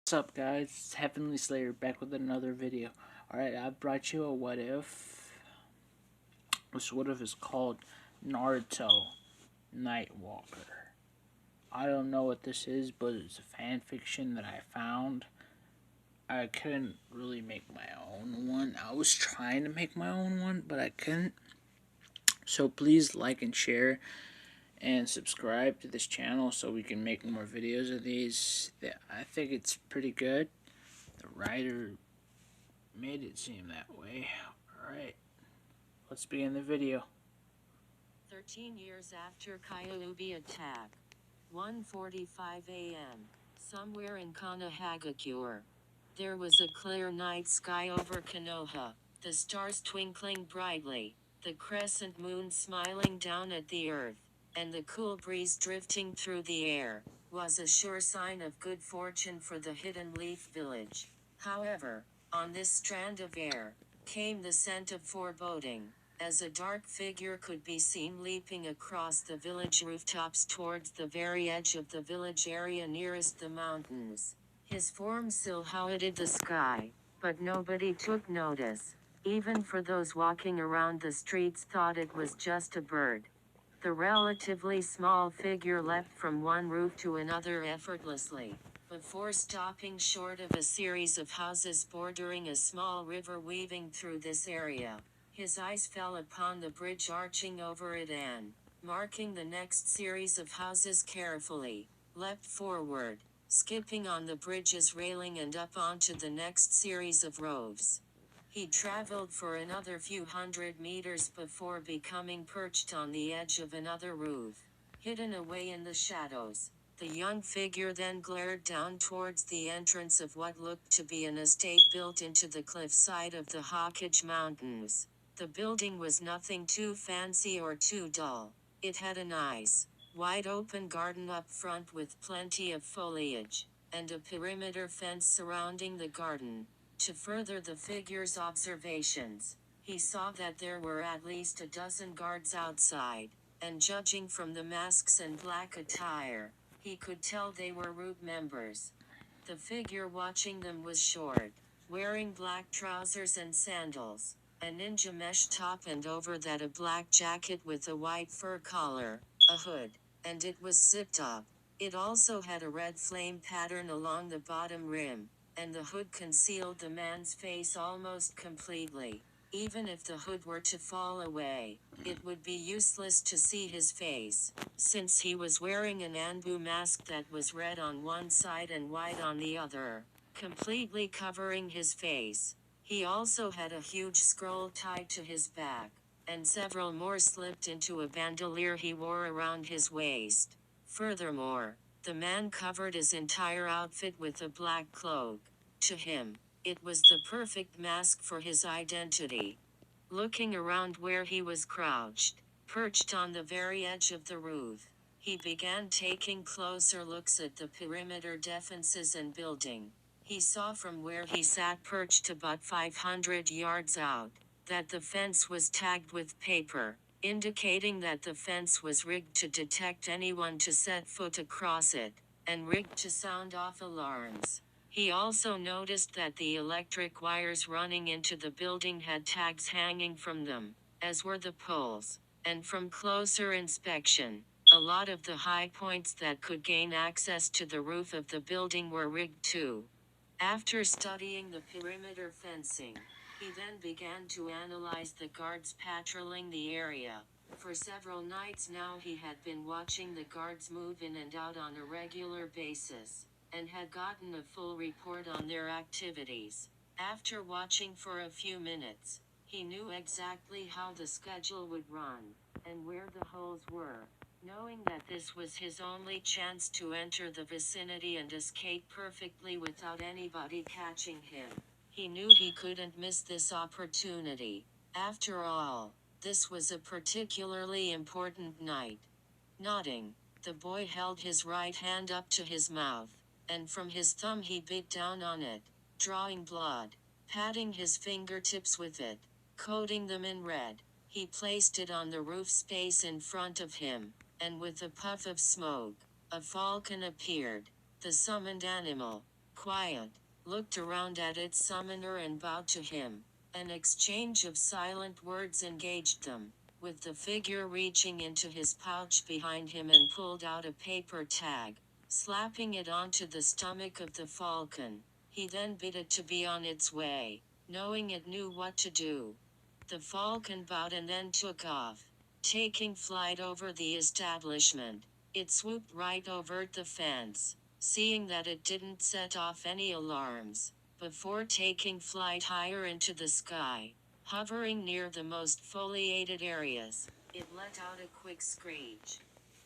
What's up, guys? It's Heavenly Slayer back with another video. Alright, I brought you a what if. This what if is called Naruto Nightwalker. I don't know what this is, but it's a fan fiction that I found. I couldn't really make my own one. I was trying to make my own one, but I couldn't. So please like and share and subscribe to this channel so we can make more videos of these. I think it's pretty good. The writer made it seem that way. Alright, let's begin the video. 13 years after Kyuubi attack. 1:45 a.m. Somewhere in Kanahagakure. There was a clear night sky over Konoha, the stars twinkling brightly, the crescent moon smiling down at the earth, and the cool breeze drifting through the air, was a sure sign of good fortune for the Hidden Leaf village. However, on this strand of air, came the scent of foreboding, as a dark figure could be seen leaping across the village rooftops towards the very edge of the village area nearest the mountains. His form silhouetted the sky, but nobody took notice. Even for those walking around the streets thought it was just a bird. The relatively small figure leapt from one roof to another effortlessly, before stopping short of a series of houses bordering a small river weaving through this area. His eyes fell upon the bridge arching over it and, marking the next series of houses carefully, leapt forward, skipping on the bridge's railing and up onto the next series of roofs. He traveled for another few hundred meters before becoming perched on the edge of another roof. Hidden away in the shadows, the young figure then glared down towards the entrance of what looked to be an estate built into the cliffside of the Hawkage Mountains. The building was nothing too fancy or too dull. It had a nice, wide-open garden up front with plenty of foliage, and a perimeter fence surrounding the garden. To further the figure's observations, he saw that there were at least a dozen guards outside, and judging from the masks and black attire, he could tell they were route members. The figure watching them was short, wearing black trousers and sandals, a ninja mesh top, and over that a black jacket with a white fur collar, a hood, and it was zipped up. It also had a red flame pattern along the bottom rim, and the hood concealed the man's face almost completely. Even if the hood were to fall away, it would be useless to see his face, since he was wearing an Anbu mask that was red on one side and white on the other, completely covering his face. He also had a huge scroll tied to his back, and several more slipped into a bandolier he wore around his waist. Furthermore, the man covered his entire outfit with a black cloak. To him, it was the perfect mask for his identity. Looking around where he was crouched, perched on the very edge of the roof, he began taking closer looks at the perimeter defenses and building. He saw from where he sat perched about 500 yards out, that the fence was tagged with paper, indicating that the fence was rigged to detect anyone to set foot across it, and rigged to sound off alarms. He also noticed that the electric wires running into the building had tags hanging from them, as were the poles, and from closer inspection, a lot of the high points that could gain access to the roof of the building were rigged too. After studying the perimeter fencing, he then began to analyze the guards patrolling the area. For several nights now he had been watching the guards move in and out on a regular basis, and had gotten a full report on their activities. After watching for a few minutes, he knew exactly how the schedule would run, and where the holes were. Knowing that this was his only chance to enter the vicinity and escape perfectly without anybody catching him, he knew he couldn't miss this opportunity. After all, this was a particularly important night. Nodding, the boy held his right hand up to his mouth, and from his thumb he bit down on it, drawing blood, patting his fingertips with it, coating them in red. He placed it on the roof space in front of him, and with a puff of smoke, a falcon appeared. The summoned animal, quiet, looked around at its summoner and bowed to him. An exchange of silent words engaged them, with the figure reaching into his pouch behind him and pulled out a paper tag, slapping it onto the stomach of the falcon. He then bid it to be on its way, knowing it knew what to do. The falcon bowed and then took off, taking flight over the establishment. It swooped right over the fence, seeing that it didn't set off any alarms, before taking flight higher into the sky. Hovering near the most foliated areas, it let out a quick screech.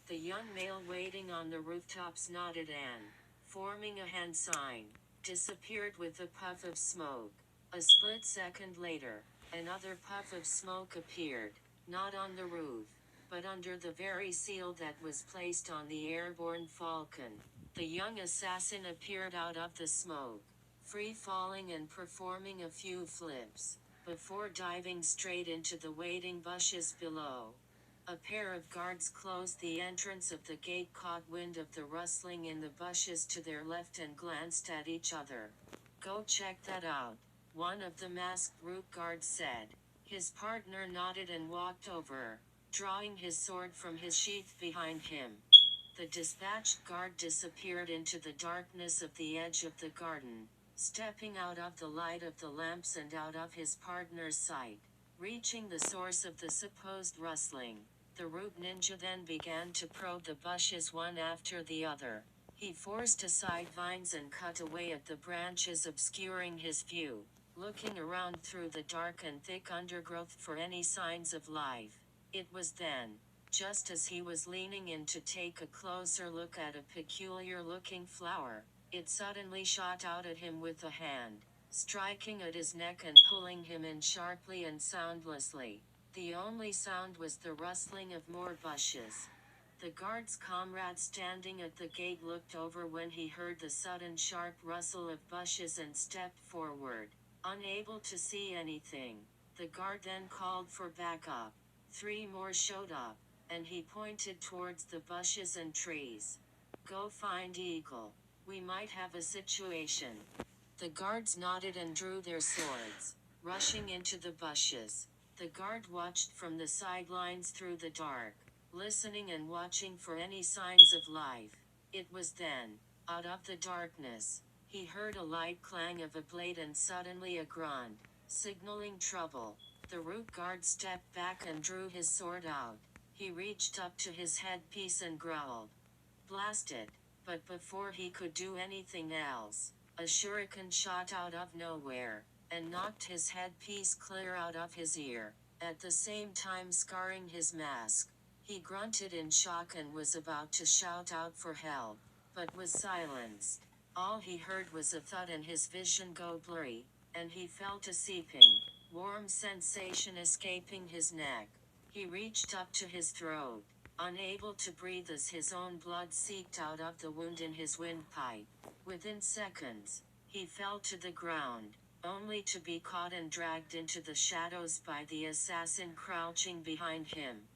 The young male waiting on the rooftops nodded and, forming a hand sign, disappeared with a puff of smoke. A split second later, another puff of smoke appeared, not on the roof, but under the very seal that was placed on the airborne falcon. The young assassin appeared out of the smoke, free-falling and performing a few flips, before diving straight into the waiting bushes below. A pair of guards closed the entrance of the gate, caught wind of the rustling in the bushes to their left and glanced at each other. "Go check that out," one of the masked root guards said. His partner nodded and walked over, drawing his sword from his sheath behind him. The dispatched guard disappeared into the darkness of the edge of the garden, stepping out of the light of the lamps and out of his partner's sight. Reaching the source of the supposed rustling, the root ninja then began to probe the bushes one after the other. He forced aside vines and cut away at the branches obscuring his view, looking around through the dark and thick undergrowth for any signs of life. It was then, just as he was leaning in to take a closer look at a peculiar-looking flower, it suddenly shot out at him with a hand, striking at his neck and pulling him in sharply and soundlessly. The only sound was the rustling of more bushes. The guard's comrade standing at the gate looked over when he heard the sudden sharp rustle of bushes and stepped forward, unable to see anything. The guard then called for backup. 3 more showed up, and he pointed towards the bushes and trees. "Go find Eagle. We might have a situation." The guards nodded and drew their swords, rushing into the bushes. The guard watched from the sidelines through the dark, listening and watching for any signs of life. It was then, out of the darkness, he heard a light clang of a blade and suddenly a grunt, signaling trouble. The root guard stepped back and drew his sword out. He reached up to his headpiece and growled, "Blast it!" But before he could do anything else, a shuriken shot out of nowhere, and knocked his headpiece clear out of his ear, at the same time scarring his mask. He grunted in shock and was about to shout out for help, but was silenced. All he heard was a thud and his vision go blurry, and he felt a seeping, warm sensation escaping his neck. He reached up to his throat, unable to breathe as his own blood seeped out of the wound in his windpipe. Within seconds, he fell to the ground, only to be caught and dragged into the shadows by the assassin crouching behind him.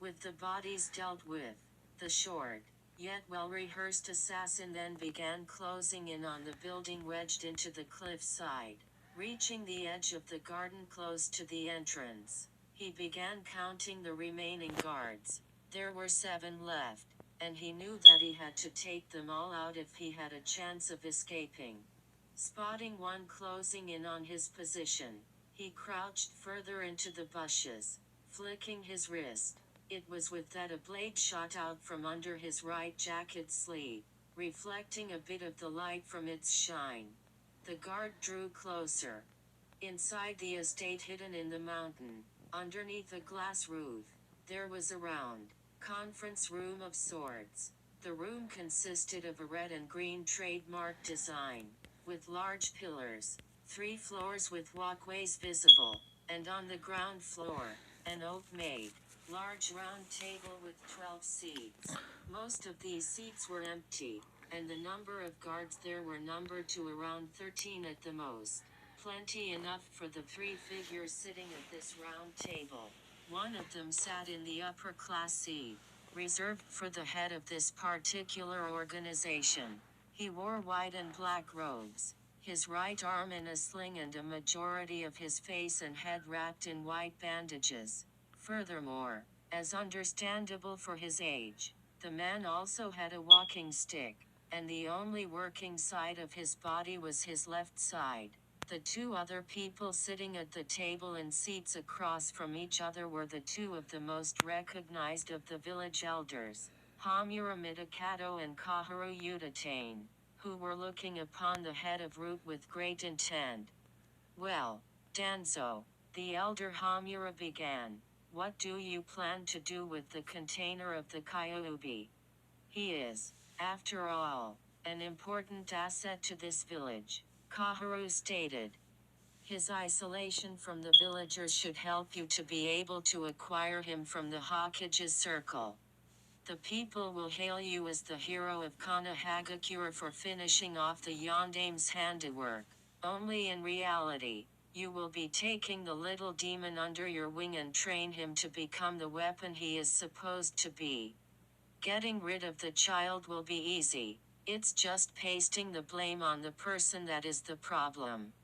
With the bodies dealt with, the short, yet well-rehearsed assassin then began closing in on the building wedged into the cliffside. Reaching the edge of the garden close to the entrance, he began counting the remaining guards. There were 7 left, and he knew that he had to take them all out if he had a chance of escaping. Spotting one closing in on his position, he crouched further into the bushes, flicking his wrist. It was with that a blade shot out from under his right jacket sleeve, reflecting a bit of the light from its shine. The guard drew closer. Inside the estate hidden in the mountain, underneath a glass roof, there was a round, conference room of sorts. The room consisted of a red and green trademark design, with large pillars, 3 floors with walkways visible, and on the ground floor, an oak-made, large round table with 12 seats. Most of these seats were empty, and the number of guards there were numbered to around 13 at the most. Plenty enough for the 3 figures sitting at this round table. One of them sat in the upper class seat, reserved for the head of this particular organization. He wore white and black robes, his right arm in a sling and a majority of his face and head wrapped in white bandages. Furthermore, as understandable for his age, the man also had a walking stick, and the only working side of his body was his left side. The two other people sitting at the table in seats across from each other were the two of the most recognized of the village elders, Hamura Mitakato and Kaharu Utatane, who were looking upon the head of Root with great intent. Well, Danzo, the elder Hamura began, what do you plan to do with the container of the Kyuubi? He is, after all, an important asset to this village, Kaharu stated. His isolation from the villagers should help you to be able to acquire him from the Hokage's circle. The people will hail you as the hero of Kanahagakure for finishing off the Yondame's handiwork. Only in reality, you will be taking the little demon under your wing and train him to become the weapon he is supposed to be. Getting rid of the child will be easy, it's just pasting the blame on the person that is the problem.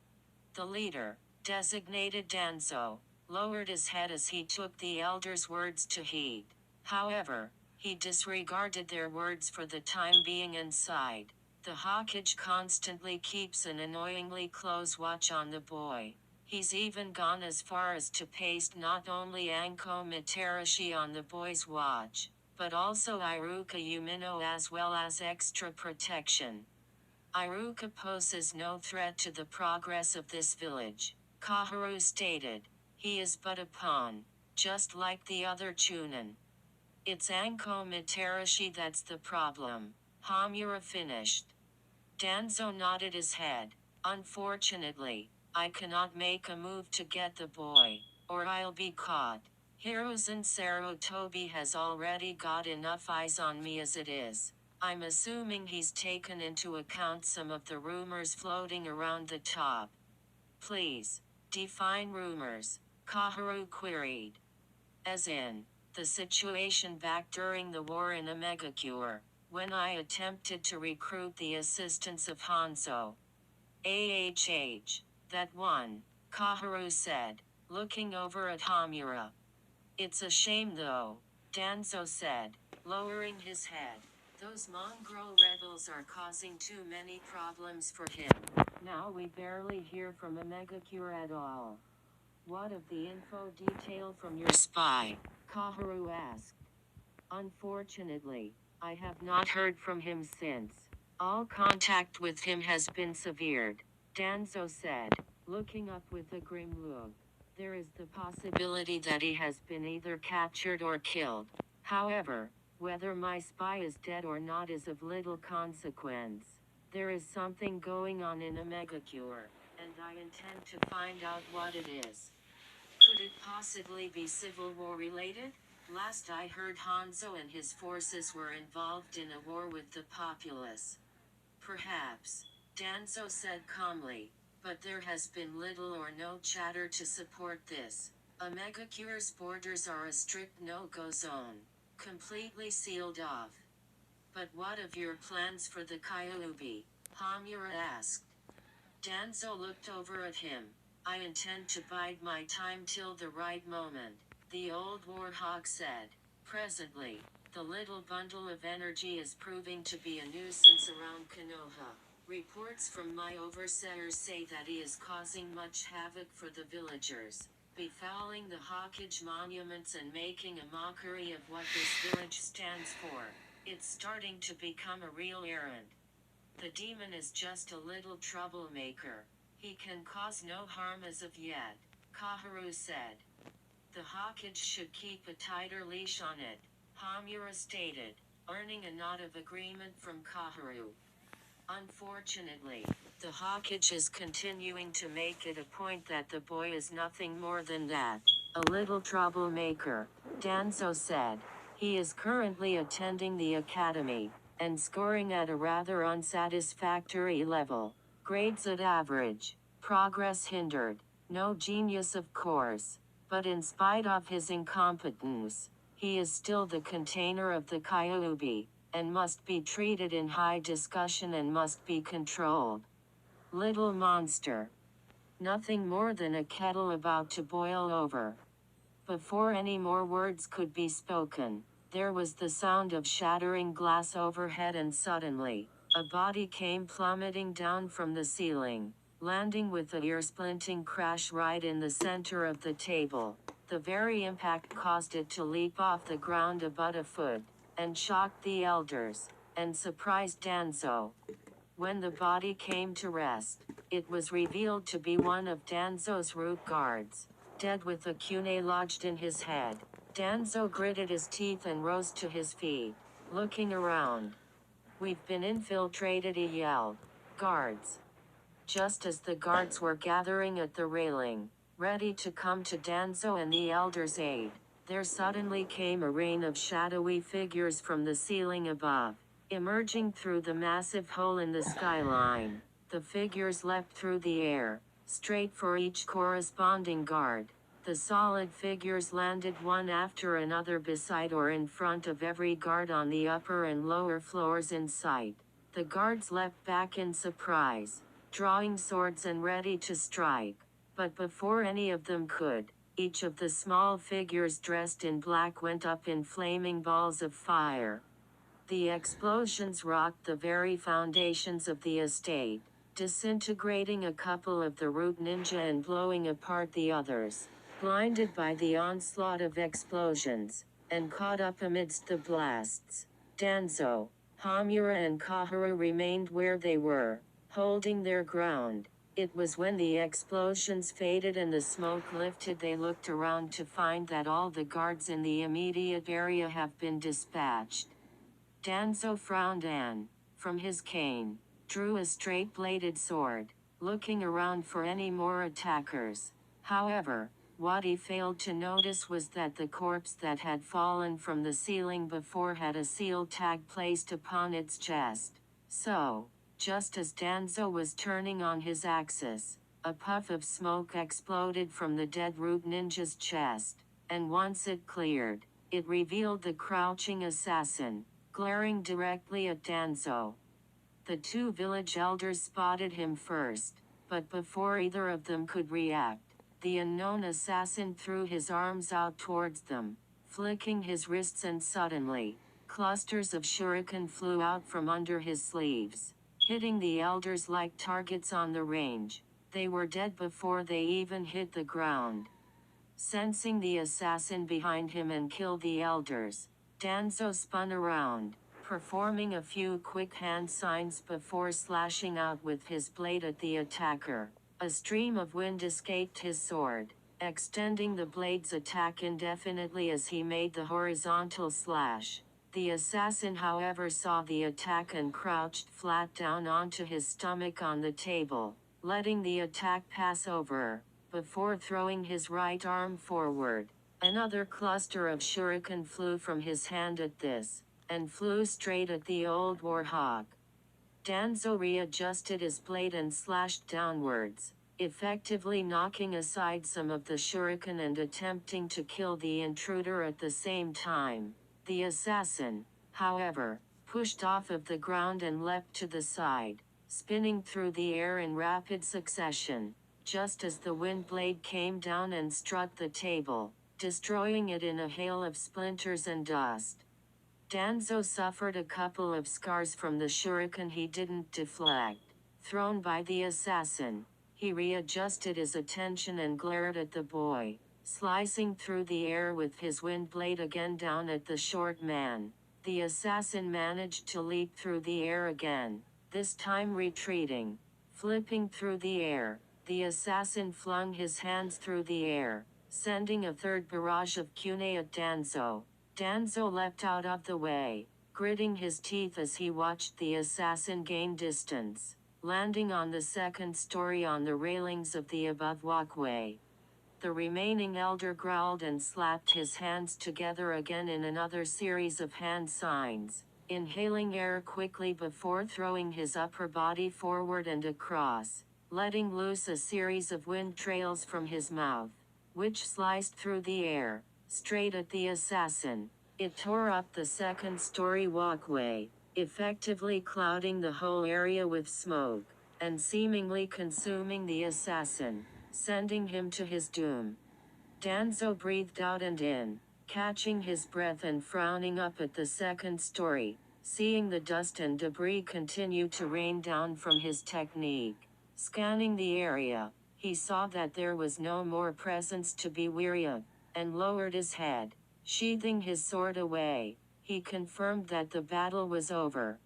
The leader, designated Danzo, lowered his head as he took the elder's words to heed. However, he disregarded their words for the time being and sighed. The Hokage constantly keeps an annoyingly close watch on the boy. He's even gone as far as to paste not only Anko Mitarashi on the boy's watch, but also Iruka Umino as well as extra protection. Iruka poses no threat to the progress of this village, Kaharu stated. He is but a pawn, just like the other Chunin. It's Anko Mitarashi that's the problem, Hamura finished. Danzo nodded his head. Unfortunately, I cannot make a move to get the boy, or I'll be caught. Hiruzen Sarutobi has already got enough eyes on me as it is. I'm assuming he's taken into account some of the rumors floating around the top. Please, define rumors, Kaharu queried. As in, the situation back during the war in Omegakure, when I attempted to recruit the assistance of Hanzo. That one, Kaharu said, looking over at Hamura. It's a shame though, Danzo said, lowering his head. Those mongrel rebels are causing too many problems for him. Now we barely hear from Omegakure at all. What of the info detail from your spy? Kaharu asked. Unfortunately, I have not heard from him since. All contact with him has been severed, Danzo said, looking up with a grim look. There is the possibility that he has been either captured or killed. However, whether my spy is dead or not is of little consequence. There is something going on in Omegakure, and I intend to find out what it is. Could it possibly be civil war related? Last I heard Hanzo and his forces were involved in a war with the populace. Perhaps, Danzo said calmly, but there has been little or no chatter to support this. Omegacure's borders are a strict no-go zone, completely sealed off. But what of your plans for the Kyuubi? Hamura asked. Danzo looked over at him. I intend to bide my time till the right moment, the old warhawk said. Presently, the little bundle of energy is proving to be a nuisance around Konoha. Reports from my overseers say that he is causing much havoc for the villagers, befouling the Hokage monuments and making a mockery of what this village stands for. It's starting to become a real errand. The demon is just a little troublemaker. He can cause no harm as of yet, Kaharu said. The Hokage should keep a tighter leash on it, Hamura stated, earning a nod of agreement from Kaharu. Unfortunately, the Hokage is continuing to make it a point that the boy is nothing more than that, a little troublemaker, Danzo said. He is currently attending the academy, and scoring at a rather unsatisfactory level. Grades at average, progress hindered, no genius of course, but in spite of his incompetence, he is still the container of the Kyuubi. and must be treated in high discussion and must be controlled. Little monster. Nothing more than a kettle about to boil over. Before any more words could be spoken, there was the sound of shattering glass overhead, and suddenly, a body came plummeting down from the ceiling, landing with a ear-splitting crash right in the center of the table. The very impact caused it to leap off the ground about a foot, and shocked the elders, and surprised Danzo. When the body came to rest, it was revealed to be one of Danzo's root guards, dead with a kunai lodged in his head. Danzo gritted his teeth and rose to his feet, looking around. "We've been infiltrated," he yelled. "Guards!" Just as the guards were gathering at the railing, ready to come to Danzo and the elders' aid, there suddenly came a rain of shadowy figures from the ceiling above. Emerging through the massive hole in the skyline, the figures leapt through the air, straight for each corresponding guard. The solid figures landed one after another beside or in front of every guard on the upper and lower floors in sight. The guards leapt back in surprise, drawing swords and ready to strike. But before any of them could, each of the small figures dressed in black went up in flaming balls of fire. The explosions rocked the very foundations of the estate, disintegrating a couple of the root ninja and blowing apart the others. Blinded by the onslaught of explosions, and caught up amidst the blasts, Danzo, Hamura and Kaharu remained where they were, holding their ground. It was when the explosions faded and the smoke lifted they looked around to find that all the guards in the immediate area have been dispatched. Danzo frowned and, from his cane, drew a straight-bladed sword, looking around for any more attackers. However, what he failed to notice was that the corpse that had fallen from the ceiling before had a seal tag placed upon its chest. So, just as Danzo was turning on his axis, a puff of smoke exploded from the dead root ninja's chest, and once it cleared, it revealed the crouching assassin, glaring directly at Danzo. The two village elders spotted him first, but before either of them could react, the unknown assassin threw his arms out towards them, flicking his wrists, and suddenly, clusters of shuriken flew out from under his sleeves, hitting the elders like targets on the range. They were dead before they even hit the ground. Sensing the assassin behind him and killed the elders, Danzo spun around, performing a few quick hand signs before slashing out with his blade at the attacker. A stream of wind escaped his sword, extending the blade's attack indefinitely as he made the horizontal slash. The assassin, however, saw the attack and crouched flat down onto his stomach on the table, letting the attack pass over, before throwing his right arm forward. Another cluster of shuriken flew from his hand at this, and flew straight at the old warhawk. Danzo readjusted his blade and slashed downwards, effectively knocking aside some of the shuriken and attempting to kill the intruder at the same time. The assassin, however, pushed off of the ground and leapt to the side, spinning through the air in rapid succession, just as the wind blade came down and struck the table, destroying it in a hail of splinters and dust. Danzo suffered a couple of scars from the shuriken he didn't deflect, thrown by the assassin. He readjusted his attention and glared at the boy, slicing through the air with his wind blade again down at the short man. The assassin managed to leap through the air again, this time retreating. Flipping through the air, the assassin flung his hands through the air, sending a third barrage of kunai at Danzo. Danzo leapt out of the way, gritting his teeth as he watched the assassin gain distance, landing on the second story on the railings of the above walkway. The remaining elder growled and slapped his hands together again in another series of hand signs, inhaling air quickly before throwing his upper body forward and across, letting loose a series of wind trails from his mouth, which sliced through the air, straight at the assassin. It tore up the second-story walkway, effectively clouding the whole area with smoke, and seemingly consuming the assassin, sending him to his doom. Danzo breathed out and in, catching his breath and frowning up at the second story, seeing the dust and debris continue to rain down from his technique. Scanning the area, he saw that there was no more presence to be weary of, and lowered his head. Sheathing his sword away, he confirmed that the battle was over.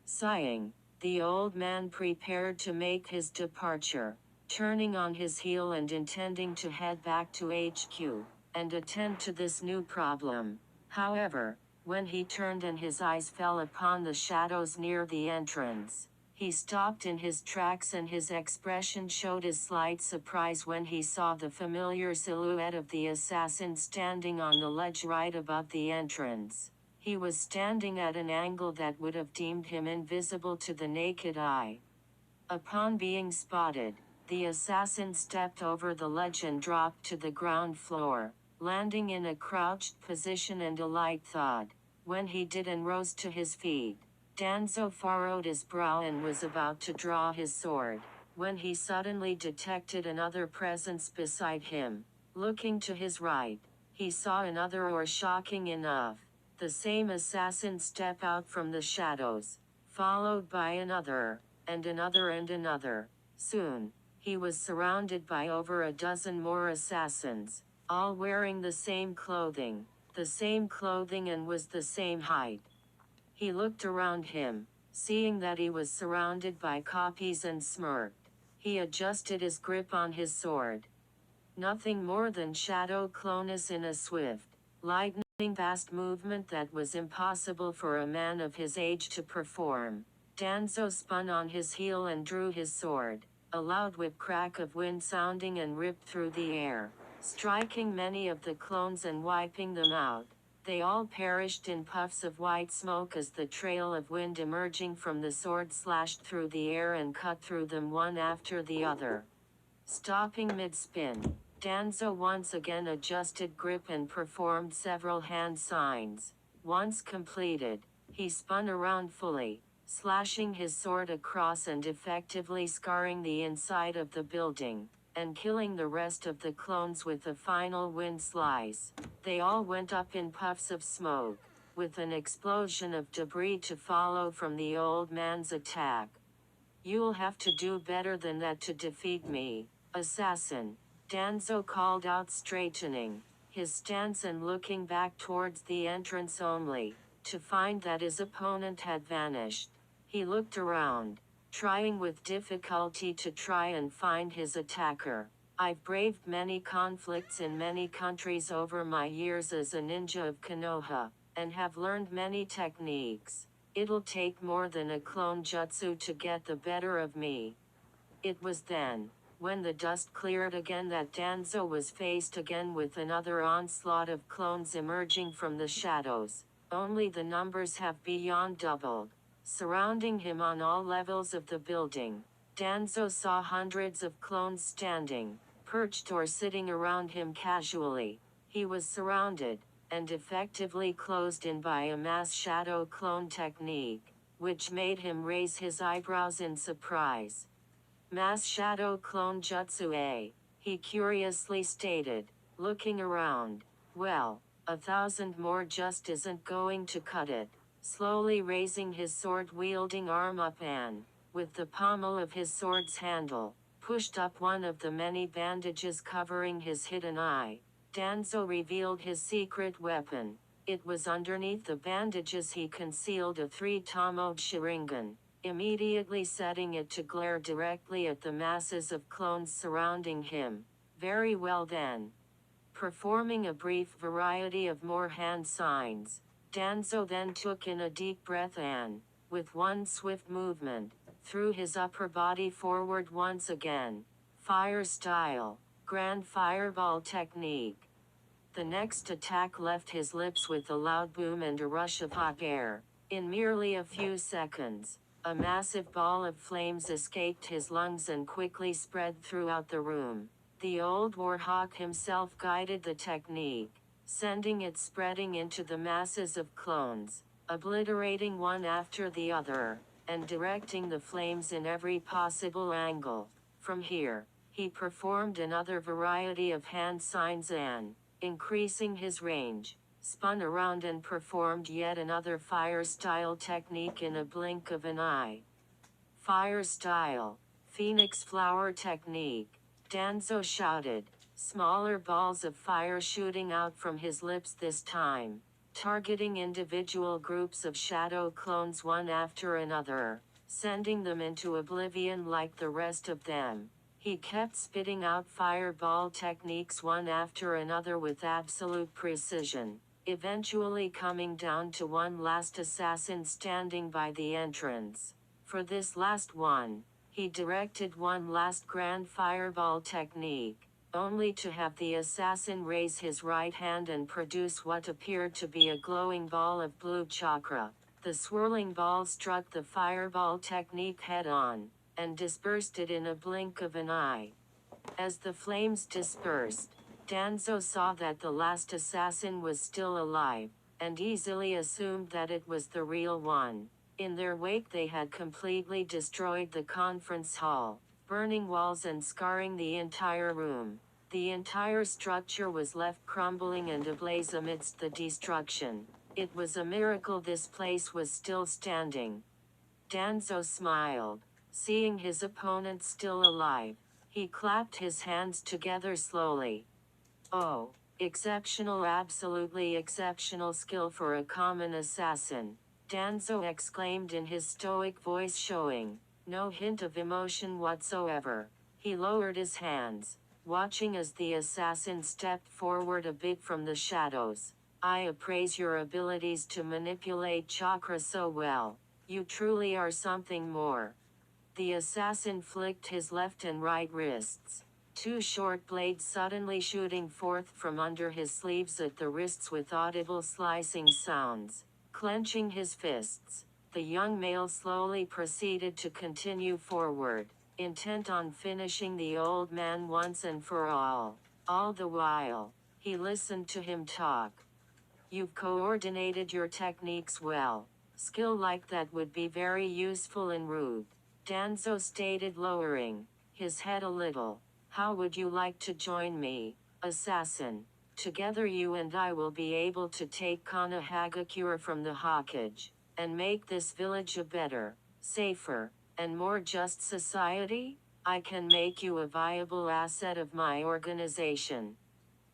Sighing, the old man prepared to make his departure, turning on his heel and intending to head back to HQ, and attend to this new problem. However, when he turned and his eyes fell upon the shadows near the entrance, he stopped in his tracks and his expression showed a slight surprise when he saw the familiar silhouette of the assassin standing on the ledge right above the entrance. He was standing at an angle that would have deemed him invisible to the naked eye. Upon being spotted, the assassin stepped over the ledge and dropped to the ground floor, landing in a crouched position and a light thud. When he did and rose to his feet, Danzo furrowed his brow and was about to draw his sword, when he suddenly detected another presence beside him. Looking to his right, he saw another, or shocking enough, the same assassin step out from the shadows, followed by another, and another and another. Soon, he was surrounded by over a dozen more assassins, all wearing the same clothing and was the same height. He looked around him, seeing that he was surrounded by copies, and smirked. He adjusted his grip on his sword. Nothing more than shadow clones in a swift, lightning fast movement that was impossible for a man of his age to perform. Danzo spun on his heel and drew his sword, a loud whip crack of wind sounding and ripped through the air, striking many of the clones and wiping them out. They all perished in puffs of white smoke as the trail of wind emerging from the sword slashed through the air and cut through them one after the other. Stopping mid-spin, Danzo once again adjusted grip and performed several hand signs. Once completed, he spun around fully, slashing his sword across and effectively scarring the inside of the building, and killing the rest of the clones with a final wind slice. They all went up in puffs of smoke, with an explosion of debris to follow from the old man's attack. "You'll have to do better than that to defeat me, assassin," Danzo called out, straightening his stance and looking back towards the entrance only, to find that his opponent had vanished. He looked around, trying with difficulty to try and find his attacker. "I've braved many conflicts in many countries over my years as a ninja of Konoha, and have learned many techniques. It'll take more than a clone jutsu to get the better of me." It was then, when the dust cleared again, that Danzo was faced again with another onslaught of clones emerging from the shadows. Only the numbers have beyond doubled, surrounding him on all levels of the building. Danzo saw hundreds of clones standing, perched or sitting around him casually. He was surrounded, and effectively closed in by a mass shadow clone technique, which made him raise his eyebrows in surprise. "Mass shadow clone jutsu, eh?" he curiously stated, looking around. "Well, 1,000 more just isn't going to cut it." Slowly raising his sword-wielding arm up and, with the pommel of his sword's handle, pushed up one of the many bandages covering his hidden eye, Danzo revealed his secret weapon. It was underneath the bandages. He concealed a 3-tomoed Sharingan, immediately setting it to glare directly at the masses of clones surrounding him. "Very well then." Performing a brief variety of more hand signs, Danzo then took in a deep breath and, with one swift movement, threw his upper body forward once again. Fire style, grand fireball technique. The next attack left his lips with a loud boom and a rush of hot air. In merely a few seconds, a massive ball of flames escaped his lungs and quickly spread throughout the room. The old Warhawk himself guided the technique, sending it spreading into the masses of clones, obliterating one after the other, and directing the flames in every possible angle. From here, he performed another variety of hand signs and, increasing his range, spun around and performed yet another fire style technique in a blink of an eye. Fire style, Phoenix flower technique, Danzo shouted, smaller balls of fire shooting out from his lips this time, targeting individual groups of shadow clones one after another, sending them into oblivion like the rest of them. He kept spitting out fireball techniques one after another with absolute precision, eventually coming down to one last assassin standing by the entrance. For this last one, he directed one last grand fireball technique, only to have the assassin raise his right hand and produce what appeared to be a glowing ball of blue chakra. The swirling ball struck the fireball technique head-on, and dispersed it in a blink of an eye. As the flames dispersed, Danzo saw that the last assassin was still alive, and easily assumed that it was the real one. In their wake they had completely destroyed the conference hall, burning walls and scarring the entire room. The entire structure was left crumbling and ablaze amidst the destruction. It was a miracle this place was still standing. Danzo smiled, seeing his opponent still alive. He clapped his hands together slowly. Oh, exceptional, absolutely exceptional skill for a common assassin, Danzo exclaimed in his stoic voice, showing no hint of emotion whatsoever. He lowered his hands, watching as the assassin stepped forward a bit from the shadows. I appraise your abilities to manipulate chakra so well. You truly are something more. The assassin flicked his left and right wrists, two short blades suddenly shooting forth from under his sleeves at the wrists with audible slicing sounds. Clenching his fists, the young male slowly proceeded to continue forward, intent on finishing the old man once and for all. All the while, he listened to him talk. You've coordinated your techniques well. Skill like that would be very useful en route, Danzo stated, lowering his head a little. How would you like to join me, assassin? Together you and I will be able to take Kanahagakure from the Hokage, and make this village a better, safer, and more just society? I can make you a viable asset of my organization.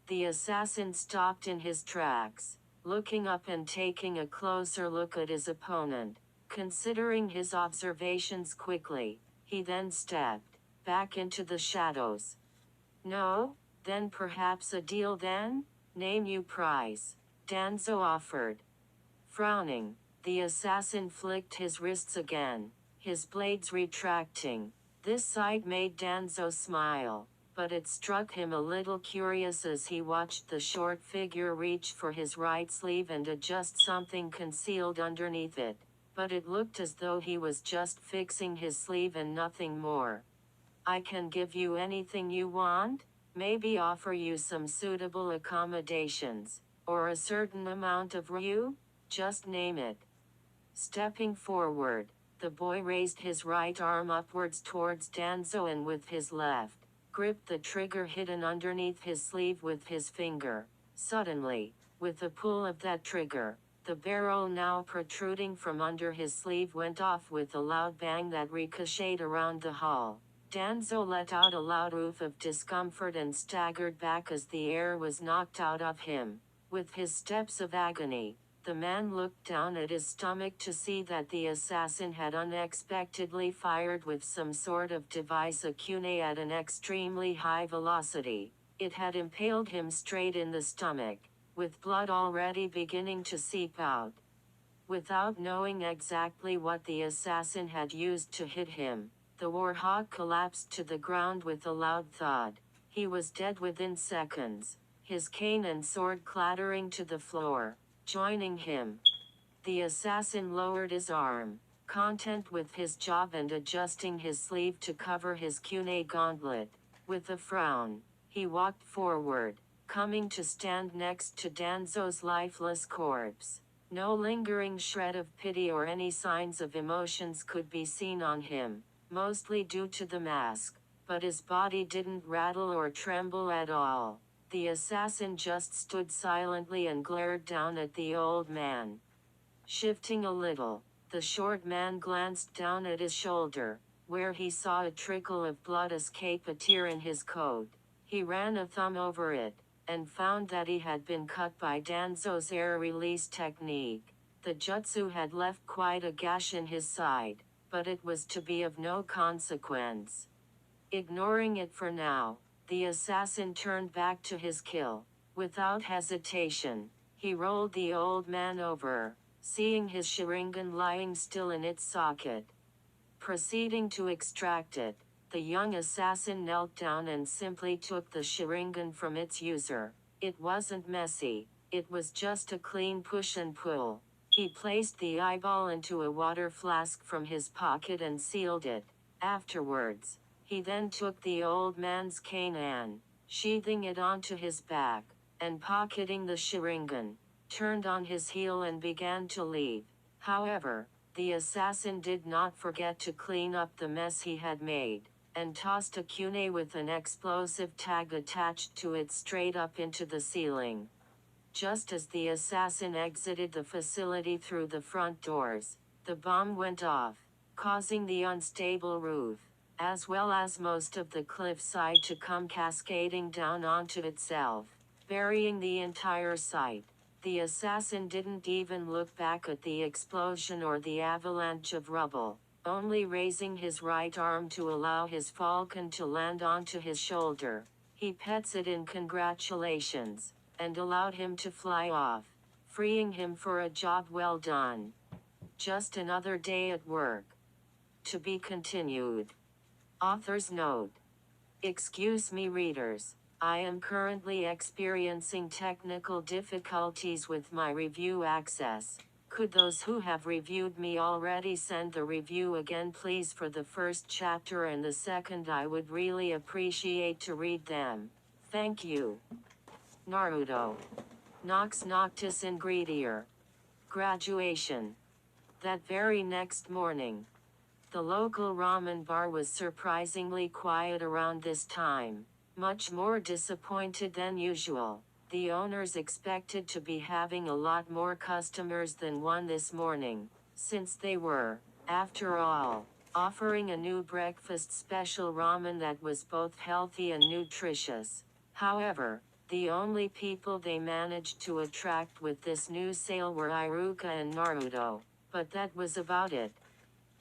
The assassin stopped in his tracks, looking up and taking a closer look at his opponent. Considering his observations quickly, he then stepped back into the shadows. No? Then perhaps a deal then? Name you price, Danzo offered. Frowning, the assassin flicked his wrists again, his blades retracting. This sight made Danzo smile, but it struck him a little curious as he watched the short figure reach for his right sleeve and adjust something concealed underneath it. But it looked as though he was just fixing his sleeve and nothing more. I can give you anything you want? Maybe offer you some suitable accommodations, or a certain amount of ryu? Just name it. Stepping forward, the boy raised his right arm upwards towards Danzo and with his left, gripped the trigger hidden underneath his sleeve with his finger. Suddenly, with the pull of that trigger, the barrel now protruding from under his sleeve went off with a loud bang that ricocheted around the hall. Danzo let out a loud oof of discomfort and staggered back as the air was knocked out of him. With his steps of agony, the man looked down at his stomach to see that the assassin had unexpectedly fired with some sort of device a kunai at an extremely high velocity. It had impaled him straight in the stomach, with blood already beginning to seep out. Without knowing exactly what the assassin had used to hit him, the warhawk collapsed to the ground with a loud thud. He was dead within seconds, his cane and sword clattering to the floor. Joining him, the assassin lowered his arm, content with his job and adjusting his sleeve to cover his kunai gauntlet. With a frown, he walked forward, coming to stand next to Danzo's lifeless corpse. No lingering shred of pity or any signs of emotions could be seen on him, mostly due to the mask, but his body didn't rattle or tremble at all. The assassin just stood silently and glared down at the old man. Shifting a little, the short man glanced down at his shoulder, where he saw a trickle of blood escape a tear in his coat. He ran a thumb over it, and found that he had been cut by Danzo's air release technique. The jutsu had left quite a gash in his side, but it was to be of no consequence. Ignoring it for now, the assassin turned back to his kill. Without hesitation, he rolled the old man over, seeing his Sharingan lying still in its socket. Proceeding to extract it, the young assassin knelt down and simply took the Sharingan from its user. It wasn't messy, it was just a clean push and pull. He placed the eyeball into a water flask from his pocket and sealed it. Afterwards, he then took the old man's Kanan, sheathing it onto his back, and pocketing the Sharingan, turned on his heel and began to leave. However, the assassin did not forget to clean up the mess he had made, and tossed a kunai with an explosive tag attached to it straight up into the ceiling. Just as the assassin exited the facility through the front doors, the bomb went off, causing the unstable roof, as well as most of the cliffside to come cascading down onto itself, burying the entire site. The assassin didn't even look back at the explosion or the avalanche of rubble, only raising his right arm to allow his falcon to land onto his shoulder. He pets it in congratulations, and allowed him to fly off, freeing him for a job well done. Just another day at work. To be continued. Author's note. Excuse me, readers. I am currently experiencing technical difficulties with my review access. Could those who have reviewed me already send the review again, please, for the first chapter and the second? I would really appreciate to read them. Thank you. Naruto. Nox Noctis Ingredier. Graduation. That very next morning, the local ramen bar was surprisingly quiet around this time. Much more disappointed than usual. The owners expected to be having a lot more customers than one this morning, since they were, after all, offering a new breakfast special ramen that was both healthy and nutritious. However, the only people they managed to attract with this new sale were Iruka and Naruto, but that was about it.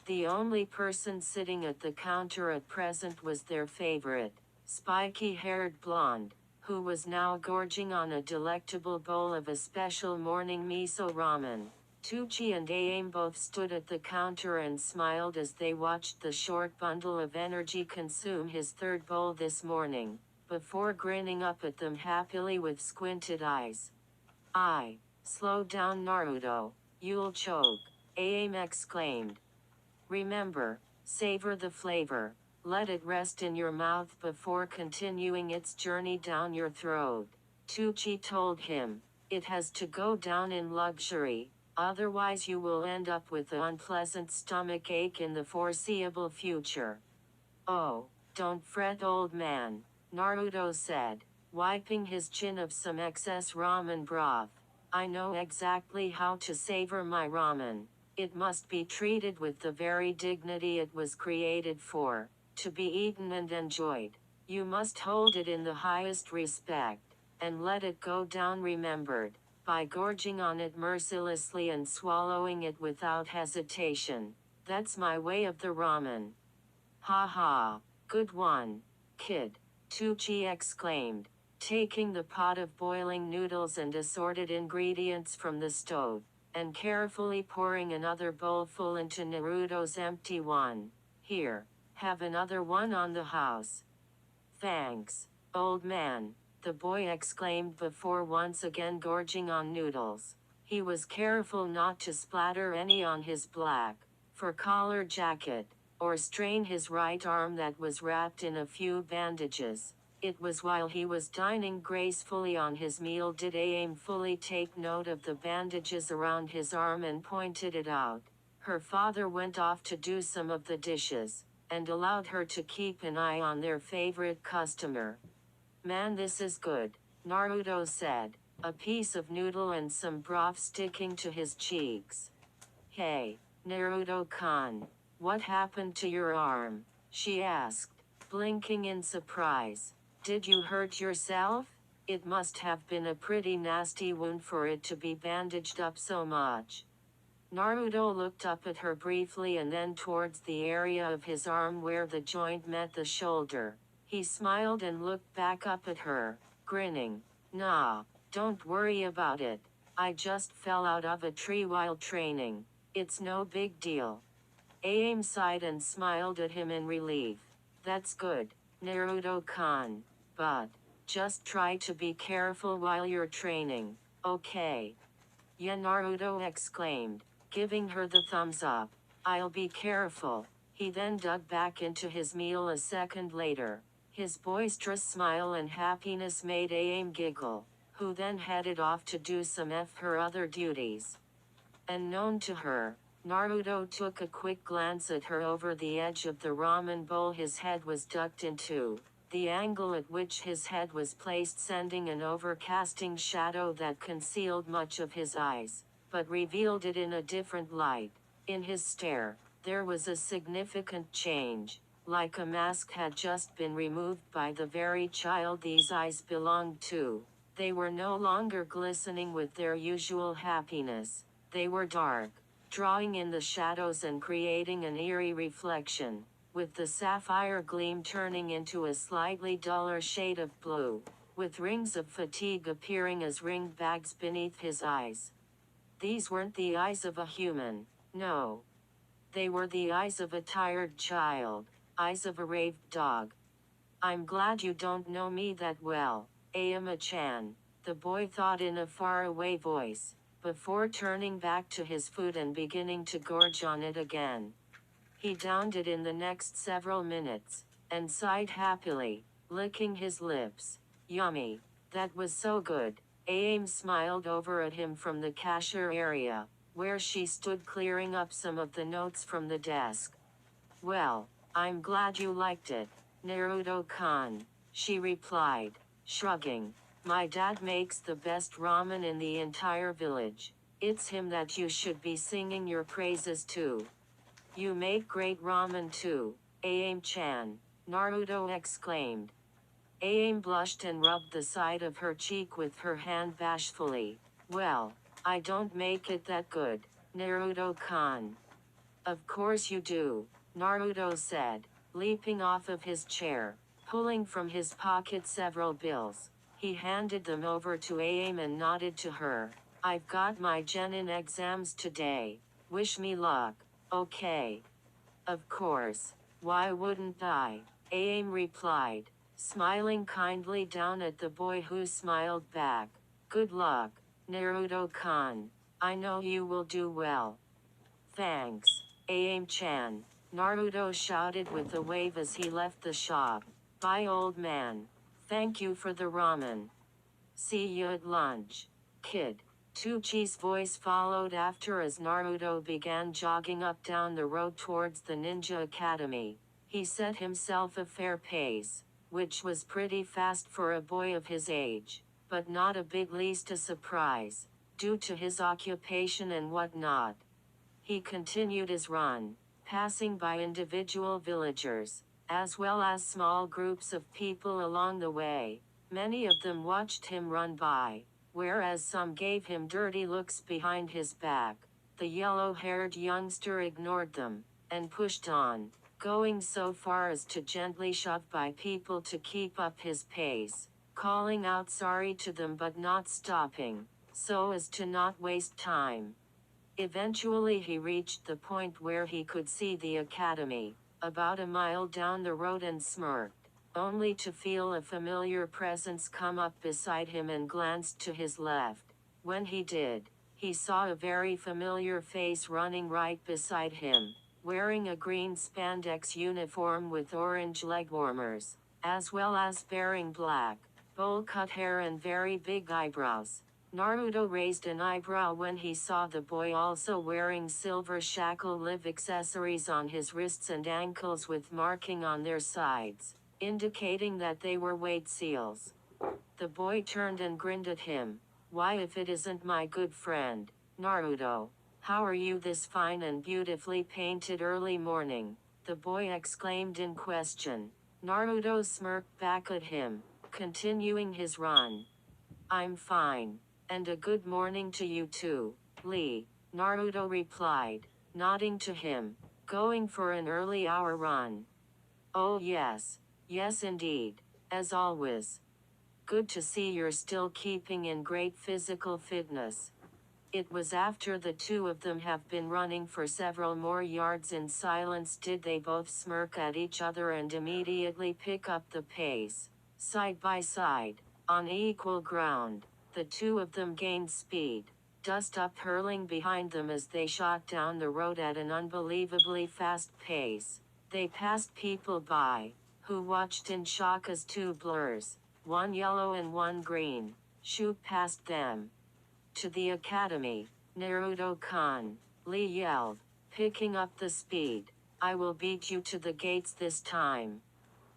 The only person sitting at the counter at present was their favorite, spiky-haired blonde, who was now gorging on a delectable bowl of a special morning miso ramen. Tucci and Aim both stood at the counter and smiled as they watched the short bundle of energy consume his third bowl this morning, before grinning up at them happily with squinted eyes. Slow down, Naruto, you'll choke, Aim exclaimed. Remember, savor the flavor. Let it rest in your mouth before continuing its journey down your throat. Tucci told him, it has to go down in luxury, otherwise you will end up with an unpleasant stomach ache in the foreseeable future. Oh, don't fret, old man, Naruto said, wiping his chin of some excess ramen broth. I know exactly how to savor my ramen. It must be treated with the very dignity it was created for, to be eaten and enjoyed. You must hold it in the highest respect, and let it go down remembered, by gorging on it mercilessly and swallowing it without hesitation. That's my way of the ramen. Ha ha, good one, kid, Tucci exclaimed, taking the pot of boiling noodles and assorted ingredients from the stove, and carefully pouring another bowlful into Naruto's empty one. Here, have another one on the house. Thanks, old man, the boy exclaimed before once again gorging on noodles. He was careful not to splatter any on his black, fur-collar jacket, or strain his right arm that was wrapped in a few bandages. It was while he was dining gracefully on his meal did Aim fully take note of the bandages around his arm and pointed it out. Her father went off to do some of the dishes, and allowed her to keep an eye on their favorite customer. "Man, this is good," Naruto said, a piece of noodle and some broth sticking to his cheeks. "Hey, Naruto-kun, what happened to your arm?" she asked, blinking in surprise. "Did you hurt yourself? It must have been a pretty nasty wound for it to be bandaged up so much." Naruto looked up at her briefly and then towards the area of his arm where the joint met the shoulder. He smiled and looked back up at her, grinning. "Nah, don't worry about it. I just fell out of a tree while training. It's no big deal." Aim sighed and smiled at him in relief. "That's good, Naruto-kun. But just try to be careful while you're training, okay?" "Yeah," Naruto exclaimed, giving her the thumbs up. "I'll be careful." He then dug back into his meal a second later. His boisterous smile and happiness made Aim giggle, who then headed off to do some of her other duties. Unknown to her, Naruto took a quick glance at her over the edge of the ramen bowl his head was ducked into, the angle at which his head was placed sending an overcasting shadow that concealed much of his eyes, but revealed it in a different light. In his stare, there was a significant change, like a mask had just been removed by the very child these eyes belonged to. They were no longer glistening with their usual happiness. They were dark, drawing in the shadows and creating an eerie reflection, with the sapphire gleam turning into a slightly duller shade of blue, with rings of fatigue appearing as ringed bags beneath his eyes. These weren't the eyes of a human, no. They were the eyes of a tired child, eyes of a raved dog. "I'm glad you don't know me that well, Ayama-chan," the boy thought in a faraway voice, before turning back to his food and beginning to gorge on it again. He downed it in the next several minutes, and sighed happily, licking his lips. "Yummy. That was so good." Aim smiled over at him from the cashier area, where she stood clearing up some of the notes from the desk. "Well, I'm glad you liked it, Naruto-kun," she replied, shrugging. "My dad makes the best ramen in the entire village. It's him that you should be singing your praises to." "You make great ramen too, Aim-chan," Naruto exclaimed. Aim blushed and rubbed the side of her cheek with her hand bashfully. "Well, I don't make it that good, Naruto-kun." "Of course you do," Naruto said, leaping off of his chair, pulling from his pocket several bills. He handed them over to Aim and nodded to her. "I've got my genin exams today. Wish me luck, okay?" "Of course. Why wouldn't I?" Aim replied, smiling kindly down at the boy who smiled back. "Good luck, Naruto-kun. I know you will do well." "Thanks, Aim-chan," Naruto shouted with a wave as he left the shop. "Bye, old man. Thank you for the ramen. See you at lunch, kid." Tuchi's voice followed after as Naruto began jogging up down the road towards the ninja academy. He set himself a fair pace, which was pretty fast for a boy of his age, but not a bit least a surprise, due to his occupation and whatnot. He continued his run, passing by individual villagers, as well as small groups of people along the way. Many of them watched him run by, whereas some gave him dirty looks behind his back. The yellow-haired youngster ignored them, and pushed on, going so far as to gently shove by people to keep up his pace, calling out sorry to them but not stopping, so as to not waste time. Eventually he reached the point where he could see the academy, about a mile down the road, and smirked, only to feel a familiar presence come up beside him and glanced to his left. When he did, he saw a very familiar face running right beside him, wearing a green spandex uniform with orange leg warmers. as well as bearing black, bowl-cut hair and very big eyebrows. Naruto raised an eyebrow when he saw the boy also wearing silver shackle live accessories on his wrists and ankles with marking on their sides, indicating that they were weight seals. The boy turned and grinned at him. Why, if it isn't my good friend, Naruto? How are you this fine and beautifully painted early morning? The boy exclaimed in question. Naruto smirked back at him, continuing his run. I'm fine. And a good morning to you too, Lee, Naruto replied, nodding to him. Going for an early hour run? Oh yes. Yes indeed. As always. Good to see you're still keeping in great physical fitness. It was after the two of them have been running for several more yards in silence did they both smirk at each other and immediately pick up the pace. Side by side, on equal ground, the two of them gained speed, dust up hurling behind them as they shot down the road at an unbelievably fast pace. They passed people by, who watched in shock as two blurs, one yellow and one green, shoot past them. To the academy, Naruto-kun, Lee yelled, picking up the speed. I will beat you to the gates this time.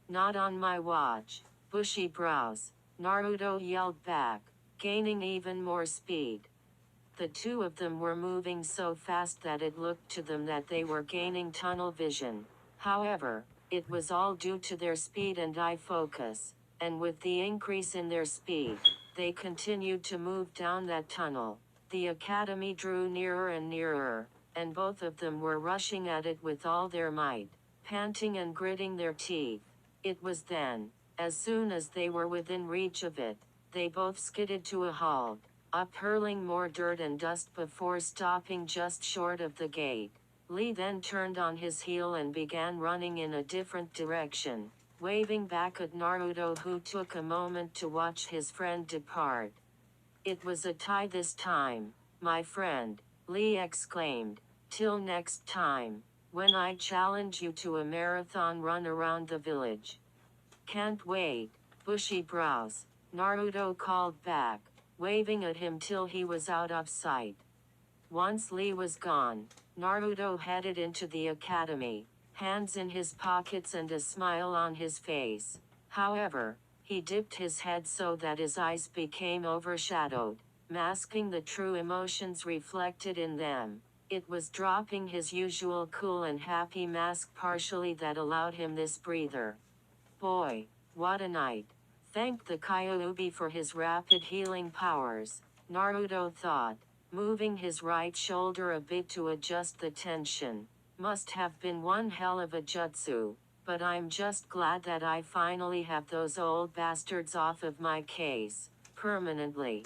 Not on my watch. Bushy brows, Naruto yelled back, gaining even more speed. The two of them were moving so fast that it looked to them that they were gaining tunnel vision. However, it was all due to their speed and eye focus, and with the increase in their speed, they continued to move down that tunnel. The academy drew nearer and nearer, and both of them were rushing at it with all their might, panting and gritting their teeth. It was then, as soon as they were within reach of it, they both skidded to a halt, up hurling more dirt and dust before stopping just short of the gate. Lee then turned on his heel and began running in a different direction, waving back at Naruto, who took a moment to watch his friend depart. It was a tie this time, my friend, Lee exclaimed. Till next time, when I challenge you to a marathon run around the village. Can't wait, bushy brows, Naruto called back, waving at him till he was out of sight. Once Lee was gone, Naruto headed into the academy, hands in his pockets and a smile on his face. However, he dipped his head so that his eyes became overshadowed, masking the true emotions reflected in them. It was dropping his usual cool and happy mask partially that allowed him this breather. Boy, what a night. Thank the Kyuubi for his rapid healing powers, Naruto thought, moving his right shoulder a bit to adjust the tension. Must have been one hell of a jutsu, but I'm just glad that I finally have those old bastards off of my case, permanently.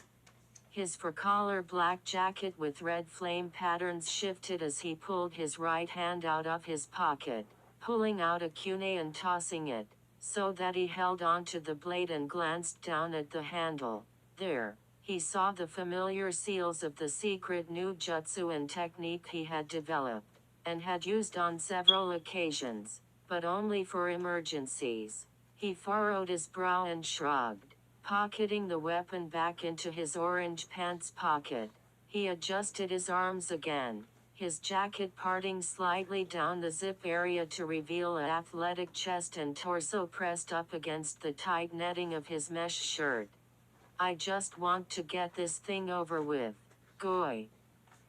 His fur-collar black jacket with red flame patterns shifted as he pulled his right hand out of his pocket, pulling out a kunai and tossing it, so that he held onto the blade and glanced down at the handle. There, he saw the familiar seals of the secret new jutsu and technique he had developed, and had used on several occasions, but only for emergencies. He furrowed his brow and shrugged, pocketing the weapon back into his orange pants pocket. He adjusted his arms again, his jacket parting slightly down the zip area to reveal an athletic chest and torso pressed up against the tight netting of his mesh shirt. I just want to get this thing over with. Goy.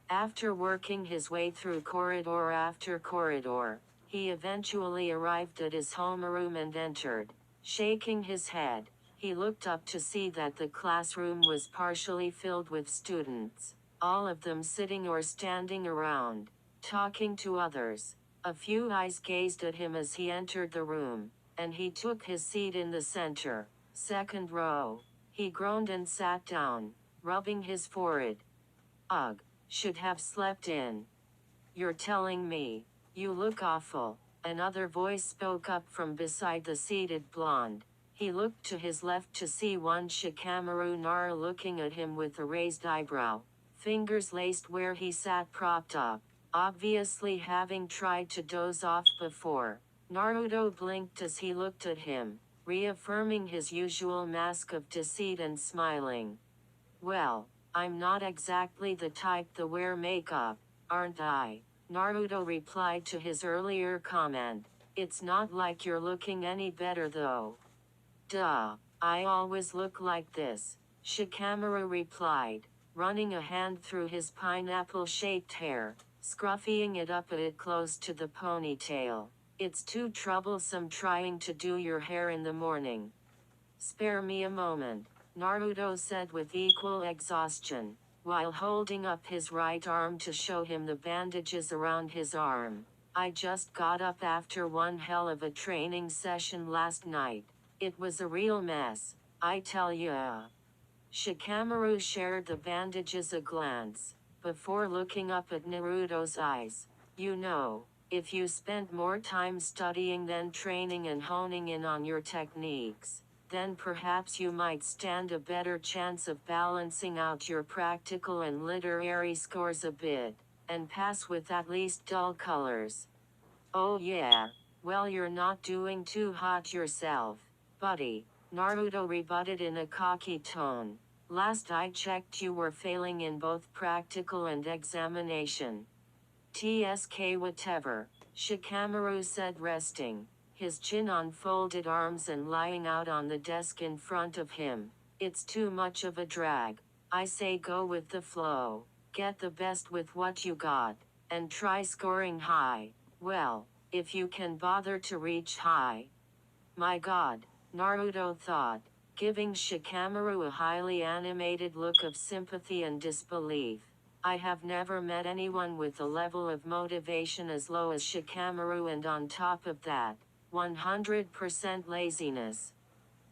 After working his way through corridor after corridor, he eventually arrived at his homeroom and entered. Shaking his head, he looked up to see that the classroom was partially filled with students, all of them sitting or standing around, talking to others. A few eyes gazed at him as he entered the room, and he took his seat in the center, second row. He groaned and sat down, rubbing his forehead. Ugh, should have slept in. You're telling me, you look awful. Another voice spoke up from beside the seated blonde. He looked to his left to see one Shikamaru Nara looking at him with a raised eyebrow, fingers laced where he sat propped up, obviously having tried to doze off before. Naruto blinked as he looked at him. reaffirming his usual mask of deceit and smiling. Well, I'm not exactly the type to wear makeup, aren't I? Naruto replied to his earlier comment. It's not like you're looking any better though. Duh, I always look like this, Shikamaru replied, running a hand through his pineapple-shaped hair, scruffing it up a bit close to the ponytail. It's too troublesome trying to do your hair in the morning. Spare me a moment, Naruto said with equal exhaustion, while holding up his right arm to show him the bandages around his arm. I just got up after one hell of a training session last night. It was a real mess, I tell ya. Shikamaru shared the bandages a glance, before looking up at Naruto's eyes. You know, if you spent more time studying than training and honing in on your techniques, then perhaps you might stand a better chance of balancing out your practical and literary scores a bit, and pass with at least dull colors. Oh yeah, well you're not doing too hot yourself, buddy, Naruto rebutted in a cocky tone. Last I checked you were failing in both practical and examination. TSK whatever, Shikamaru said resting, his chin on folded arms and lying out on the desk in front of him. It's too much of a drag. I say go with the flow. Get the best with what you got, and try scoring high. Well, if you can bother to reach high. My god, Naruto thought, giving Shikamaru a highly animated look of sympathy and disbelief. I have never met anyone with a level of motivation as low as Shikamaru, and on top of that, 100% laziness.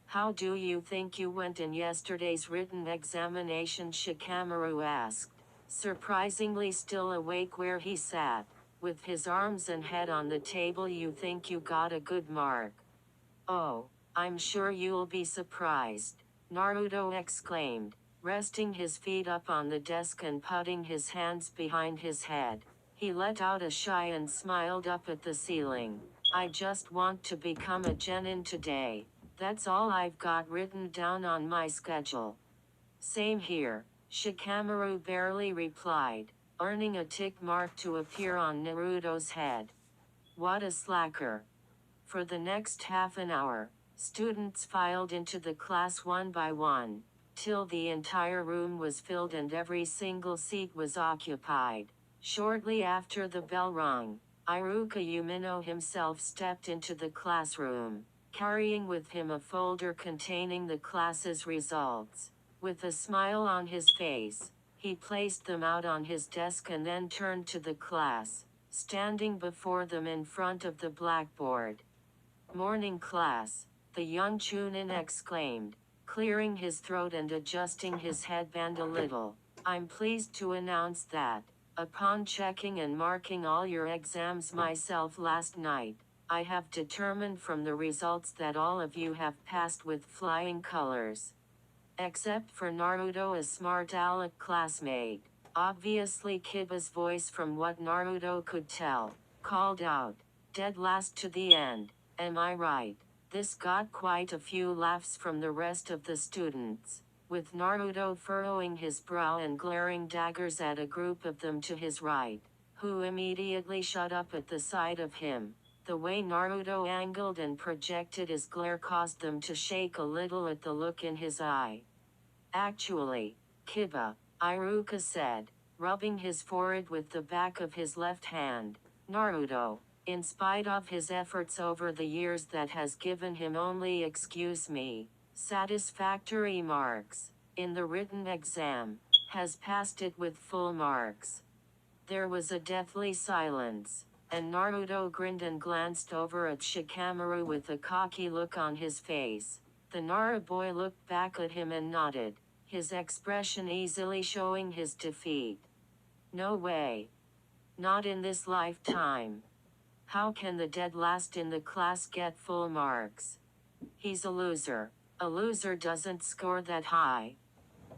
How do you think you went in yesterday's written examination? Shikamaru asked, surprisingly still awake where he sat, with his arms and head on the table. You think you got a good mark? Oh, I'm sure you'll be surprised, Naruto exclaimed, resting his feet up on the desk and putting his hands behind his head. He let out a sigh and smiled up at the ceiling. I just want to become a genin today. That's all I've got written down on my schedule. Same here, Shikamaru barely replied, earning a tick mark to appear on Naruto's head. What a slacker. For the next half an hour, students filed into the class one by one, till the entire room was filled and every single seat was occupied. Shortly after the bell rung, Iruka Umino himself stepped into the classroom, carrying with him a folder containing the class's results. With a smile on his face, he placed them out on his desk and then turned to the class, standing before them in front of the blackboard. Morning class, the young Chunin exclaimed, clearing his throat and adjusting his headband a little. I'm pleased to announce that, upon checking and marking all your exams myself last night, I have determined from the results that all of you have passed with flying colors. Except for Naruto, a smart aleck classmate. Obviously Kiba's voice, from what Naruto could tell, called out, dead last to the end. Am I right? This got quite a few laughs from the rest of the students, with Naruto furrowing his brow and glaring daggers at a group of them to his right, who immediately shut up at the sight of him. The way Naruto angled and projected his glare caused them to shake a little at the look in his eye. Actually, Kiba, Iruka said, rubbing his forehead with the back of his left hand, Naruto, in spite of his efforts over the years, that has given him only, excuse me, satisfactory marks in the written exam, has passed it with full marks. There was a deathly silence, and Naruto grinned and glanced over at Shikamaru with a cocky look on his face. The Nara boy looked back at him and nodded, his expression easily showing his defeat. No way. Not in this lifetime. How can the dead last in the class get full marks? He's a loser. A loser doesn't score that high.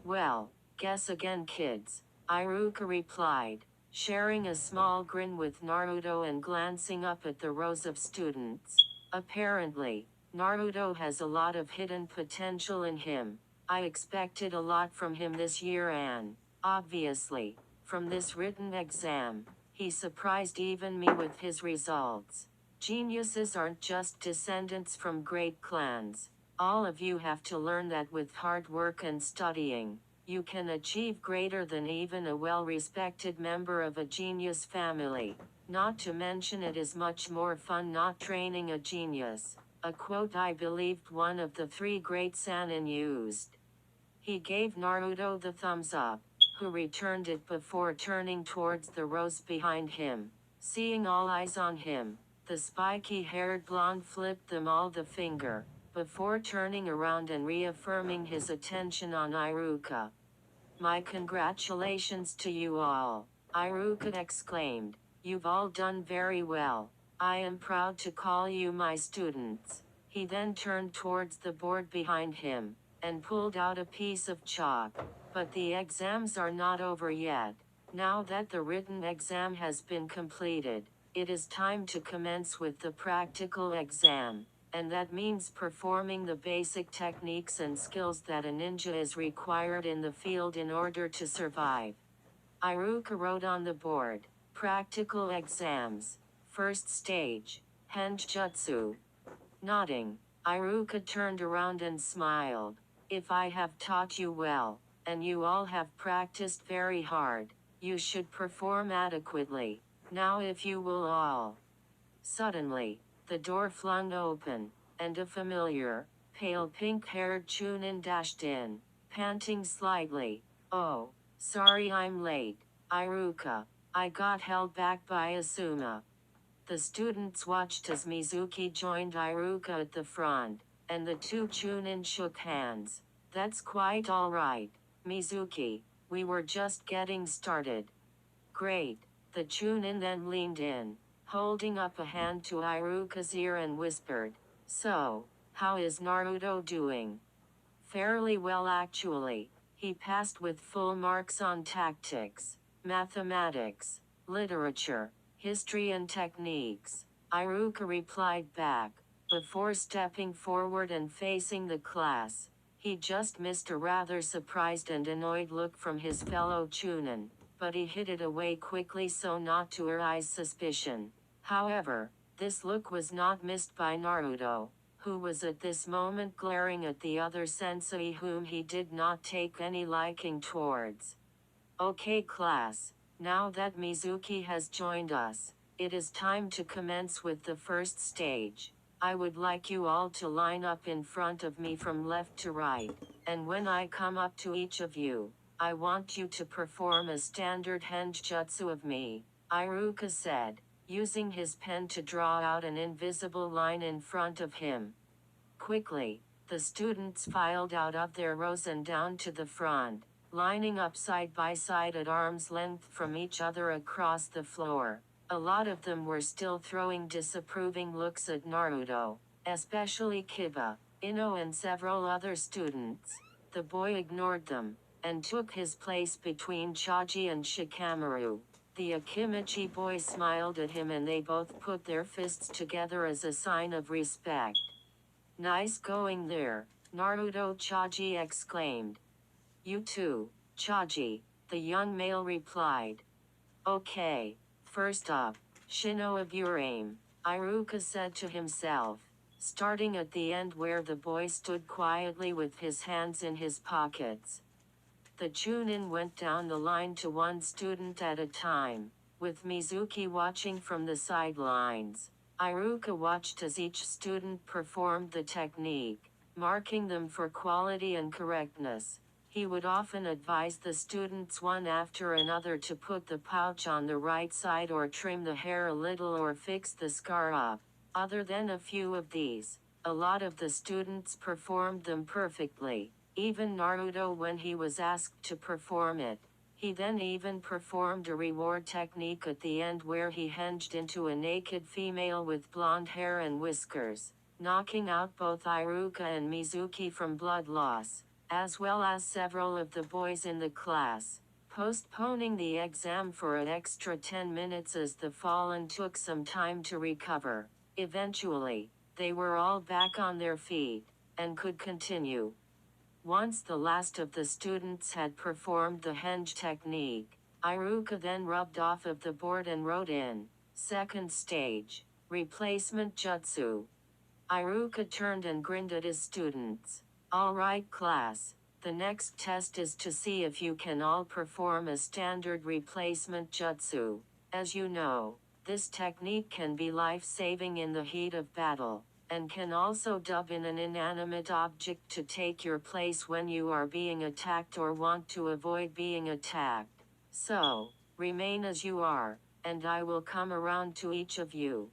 Well, guess again, kids, Iruka replied, sharing a small grin with Naruto and glancing up at the rows of students. Apparently, Naruto has a lot of hidden potential in him. I expected a lot from him this year and, obviously, from this written exam, he surprised even me with his results. Geniuses aren't just descendants from great clans. All of you have to learn that with hard work and studying, you can achieve greater than even a well-respected member of a genius family. Not to mention it is much more fun not training a genius. A quote I believed one of the three great Sannin used. He gave Naruto the thumbs up, who returned it before turning towards the rows behind him. Seeing all eyes on him, the spiky-haired blonde flipped them all the finger, before turning around and reaffirming his attention on Iruka. My congratulations to you all, Iruka exclaimed. You've all done very well. I am proud to call you my students. He then turned towards the board behind him, and pulled out a piece of chalk. But the exams are not over yet. Now that the written exam has been completed, it is time to commence with the practical exam. And that means performing the basic techniques and skills that a ninja is required in the field in order to survive. Iruka wrote on the board, practical exams. First stage, Henjutsu. Nodding, Iruka turned around and smiled. If I have taught you well, and you all have practiced very hard, you should perform adequately. Now if you will all. Suddenly, the door flung open, and a familiar, pale pink-haired Chunin dashed in, panting slightly. Oh, sorry I'm late, Iruka. I got held back by Asuma. The students watched as Mizuki joined Iruka at the front, and the two Chunin shook hands. That's quite alright, Mizuki. We were just getting started. Great. The Chunin then leaned in, holding up a hand to Iruka's ear and whispered, So, how is Naruto doing? Fairly well actually. He passed with full marks on tactics, mathematics, literature, history and techniques. Iruka replied back, before stepping forward and facing the class. He just missed a rather surprised and annoyed look from his fellow Chunin, but he hid it away quickly so not to arouse suspicion. However, this look was not missed by Naruto, who was at this moment glaring at the other sensei whom he did not take any liking towards. Okay class, now that Mizuki has joined us, it is time to commence with the first stage. I would like you all to line up in front of me from left to right, and when I come up to each of you, I want you to perform a standard henjutsu of me, Iruka said, using his pen to draw out an invisible line in front of him. Quickly, the students filed out of their rows and down to the front, lining up side by side at arm's length from each other across the floor. A lot of them were still throwing disapproving looks at Naruto, especially Kiba, Ino and several other students. The boy ignored them, and took his place between Chaji and Shikamaru. The Akimichi boy smiled at him and they both put their fists together as a sign of respect. Nice going there, Naruto, Chaji exclaimed. You too, Chaji, the young male replied. Okay, first up, Shino of your aim, Iruka said to himself, starting at the end where the boy stood quietly with his hands in his pockets. The Chunin went down the line to one student at a time, with Mizuki watching from the sidelines. Iruka watched as each student performed the technique, marking them for quality and correctness. He would often advise the students one after another to put the pouch on the right side or trim the hair a little or fix the scar up. Other than a few of these, a lot of the students performed them perfectly, even Naruto when he was asked to perform it. He then even performed a reward technique at the end where he hinged into a naked female with blonde hair and whiskers, knocking out both Iruka and Mizuki from blood loss, as well as several of the boys in the class, postponing the exam for an extra 10 minutes as the fallen took some time to recover. Eventually, They were all back on their feet, and could continue. Once the last of the students had performed the henge technique, Iruka then rubbed off of the board and wrote in, "Second stage, replacement jutsu." Iruka turned and grinned at his students. "All right, class. The next test is to see if you can all perform a standard replacement jutsu. As you know, this technique can be life-saving in the heat of battle, and can also dub in an inanimate object to take your place when you are being attacked or want to avoid being attacked. So, remain as you are, and I will come around to each of you."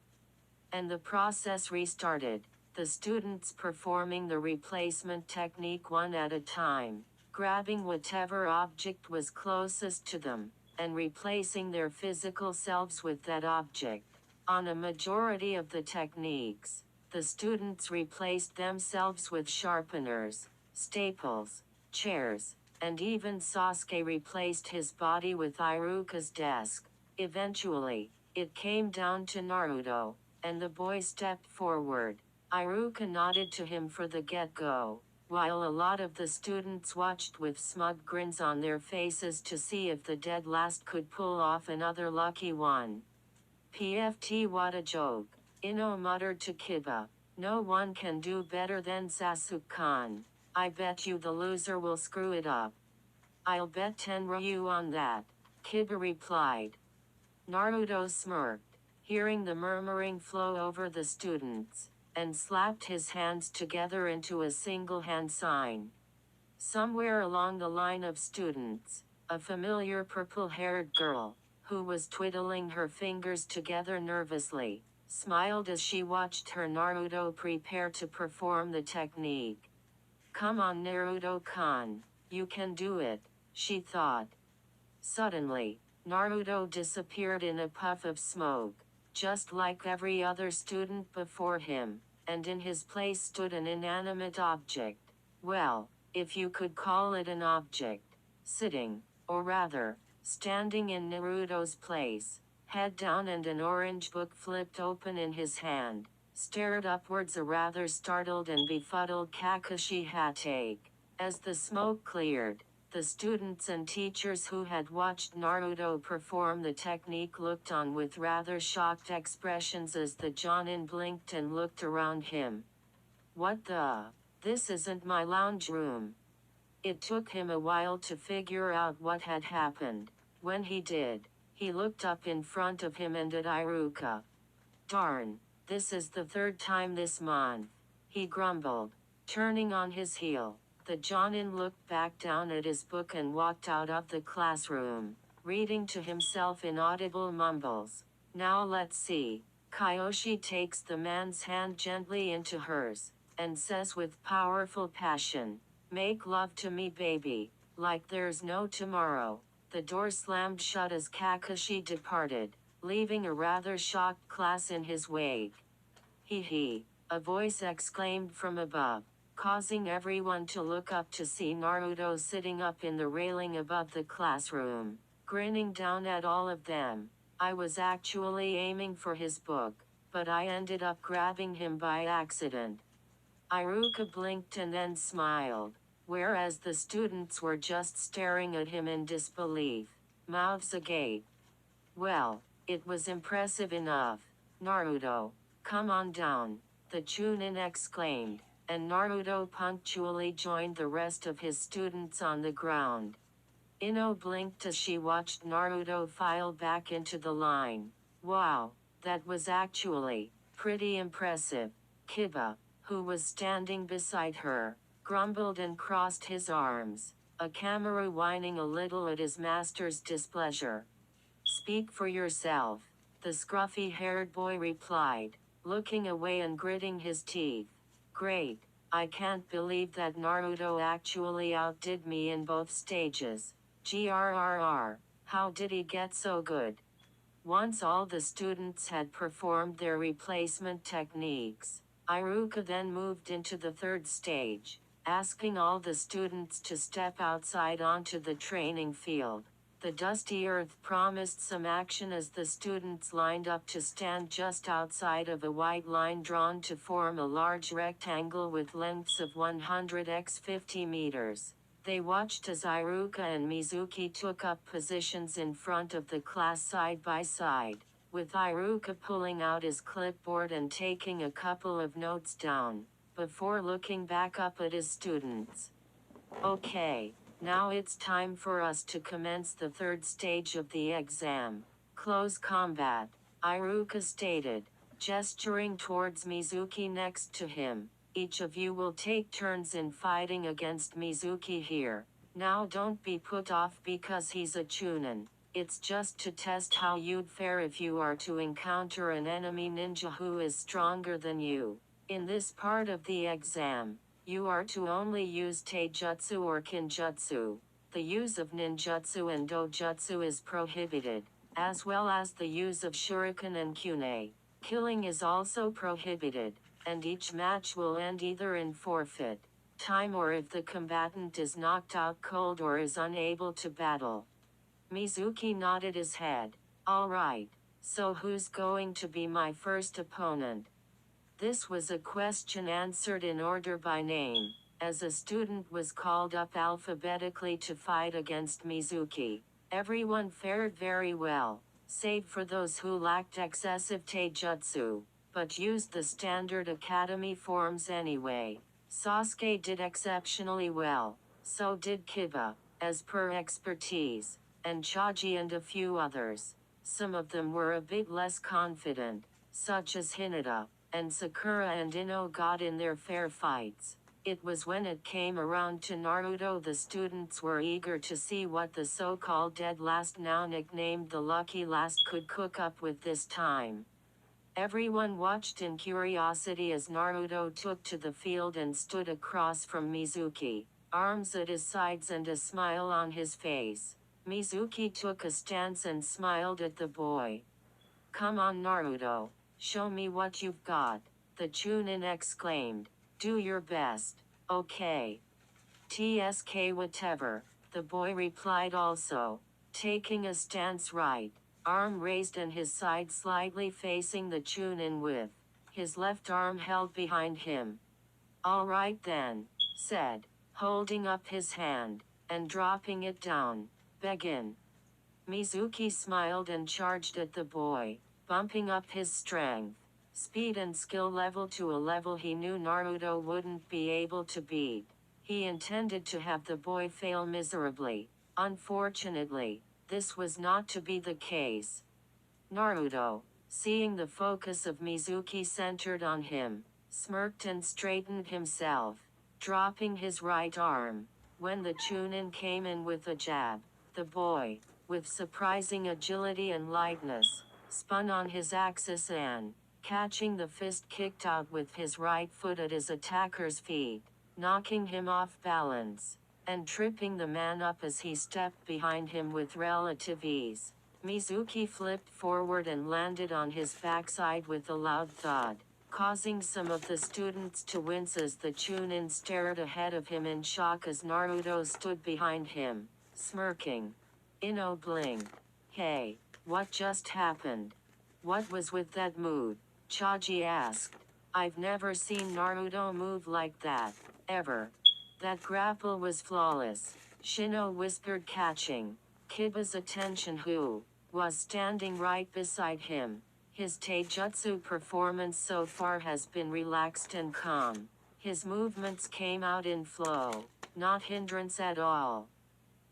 And the process restarted, the students performing the replacement technique one at a time, grabbing whatever object was closest to them, and replacing their physical selves with that object. On a majority of the techniques, the students replaced themselves with sharpeners, staples, chairs, and even Sasuke replaced his body with Iruka's desk. Eventually, it came down to Naruto, and the boy stepped forward. Iruka nodded to him for the get-go, while a lot of the students watched with smug grins on their faces to see if the dead last could pull off another lucky one. "PFT, what a joke," Ino muttered to Kiba. "No one can do better than Sasuke-kun. I bet you the loser will screw it up." "I'll bet 10 Ryu on that," Kiba replied. Naruto smirked, hearing the murmuring flow over the students, and slapped his hands together into a single hand sign. Somewhere along the line of students, a familiar purple-haired girl, who was twiddling her fingers together nervously, smiled as she watched her Naruto prepare to perform the technique. "Come on, Naruto-kun, you can do it," she thought. Suddenly, Naruto disappeared in a puff of smoke, just like every other student before him, and in his place stood an inanimate object. Well, if you could call it an object, sitting, or rather, standing in Naruto's place, head down and an orange book flipped open in his hand, stared upwards a rather startled and befuddled Kakashi Hatake. As the smoke cleared, the students and teachers who had watched Naruto perform the technique looked on with rather shocked expressions as the Jonin blinked and looked around him. "What the? This isn't my lounge room." It took him a while to figure out what had happened. When he did, he looked up in front of him and at Iruka. "Darn, this is the third time this month," he grumbled, turning on his heel. The Jonin looked back down at his book and walked out of the classroom, reading to himself in audible mumbles. "Now let's see." Kyoshi takes the man's hand gently into hers, and says with powerful passion, "Make love to me, baby, like there's no tomorrow." The door slammed shut as Kakashi departed, leaving a rather shocked class in his wake. "Hee hee," a voice exclaimed from above, causing everyone to look up to see Naruto sitting up in the railing above the classroom, grinning down at all of them. "I was actually aiming for his book, but I ended up grabbing him by accident." Iruka blinked and then smiled, whereas the students were just staring at him in disbelief, mouths agape. "Well, it was impressive enough. Naruto, come on down," the Chunin exclaimed, and Naruto punctually joined the rest of his students on the ground. Ino blinked as she watched Naruto file back into the line. "Wow, that was actually pretty impressive." Kiba, who was standing beside her, grumbled and crossed his arms, Akamaru whining a little at his master's displeasure. "Speak for yourself," the scruffy-haired boy replied, looking away and gritting his teeth. "Great, I can't believe that Naruto actually outdid me in both stages. Grrr, how did he get so good?" Once all the students had performed their replacement techniques, Iruka then moved into the third stage, asking all the students to step outside onto the training field. The dusty earth promised some action as the students lined up to stand just outside of a white line drawn to form a large rectangle with lengths of 100 x 50 meters. They watched as Iruka and Mizuki took up positions in front of the class side by side, with Iruka pulling out his clipboard and taking a couple of notes down, before looking back up at his students. Okay, now it's time for us to commence the third stage of the exam. Close combat, Iruka stated, gesturing towards Mizuki next to him. Each of you will take turns in fighting against Mizuki here. Now don't be put off because he's a chunin. It's just to test how you'd fare if you are to encounter an enemy ninja who is stronger than you. In this part of the exam, you are to only use taijutsu or kinjutsu. The use of ninjutsu and dojutsu is prohibited, as well as the use of shuriken and kyune. Killing is also prohibited, and each match will end either in forfeit time or if the combatant is knocked out cold or is unable to battle. Mizuki nodded his head. All right, so who's going to be my first opponent? This was a question answered in order by name, as a student was called up alphabetically to fight against Mizuki. Everyone fared very well, save for those who lacked excessive taijutsu, but used the standard academy forms anyway. Sasuke did exceptionally well, so did Kiba, as per expertise, and Chaji and a few others. Some of them were a bit less confident, such as Hinata, and Sakura and Ino got in their fair fights. It was when it came around to Naruto the students were eager to see what the so-called dead last, now nicknamed the Lucky Last, could cook up with this time. Everyone watched in curiosity as Naruto took to the field and stood across from Mizuki, arms at his sides and a smile on his face. Mizuki took a stance and smiled at the boy. Come on Naruto, show me what you've got, the Chunin exclaimed. Do your best. Okay. TSK whatever, the boy replied, also taking a stance, right arm raised and his side slightly facing the Chunin with his left arm held behind him. All right then, said, holding up his hand and dropping it down. Begin. Mizuki smiled and charged at the boy, bumping up his strength, speed and skill level to a level he knew Naruto wouldn't be able to beat. He intended to have the boy fail miserably. Unfortunately, this was not to be the case. Naruto, seeing the focus of Mizuki centered on him, smirked and straightened himself, dropping his right arm. When the Chunin came in with a jab, the boy, with surprising agility and lightness, spun on his axis and, catching the fist, kicked out with his right foot at his attacker's feet, knocking him off balance, and tripping the man up as he stepped behind him with relative ease. Mizuki flipped forward and landed on his backside with a loud thud, causing some of the students to wince as the Chunin stared ahead of him in shock as Naruto stood behind him, smirking. Ino blinked. Hey, what just happened? What was with that move? Chaji asked. I've never seen Naruto move like that, ever. That grapple was flawless, Shino whispered, catching Kiba's attention, who was standing right beside him. His taijutsu performance so far has been relaxed and calm. His movements came out in flow, not hindrance at all.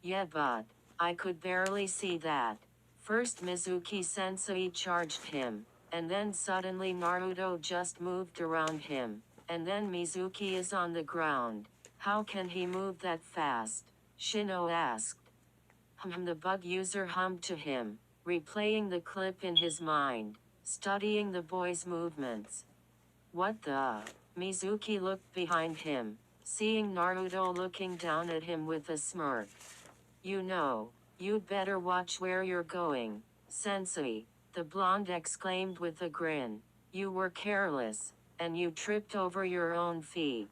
Yeah, but I could barely see that. First Mizuki sensei charged him, and then suddenly Naruto just moved around him, and then Mizuki is on the ground. How can he move that fast? Shino asked. The bug user hummed to him, replaying the clip in his mind, studying the boy's movements. What the? Mizuki looked behind him, seeing Naruto looking down at him with a smirk. You know, you'd better watch where you're going, sensei, the blonde exclaimed with a grin. You were careless, and you tripped over your own feet.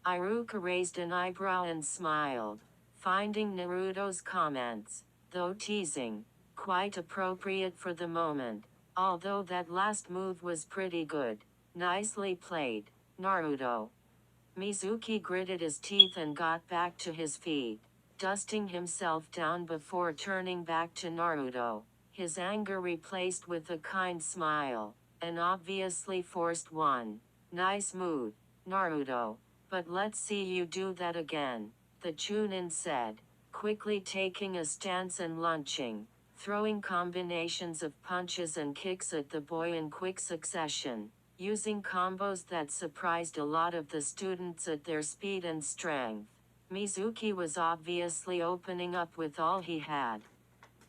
Iruka raised an eyebrow and smiled, finding Naruto's comments though teasing. Quite appropriate for the moment. Although that last move was pretty good. Nicely played, Naruto. Mizuki gritted his teeth and got back to his feet, dusting himself down before turning back to Naruto, his anger replaced with a kind smile, an obviously forced one. Nice mood, Naruto. But let's see you do that again, the Chunin said, quickly taking a stance and lunching, throwing combinations of punches and kicks at the boy in quick succession, using combos that surprised a lot of the students at their speed and strength. Mizuki was obviously opening up with all he had.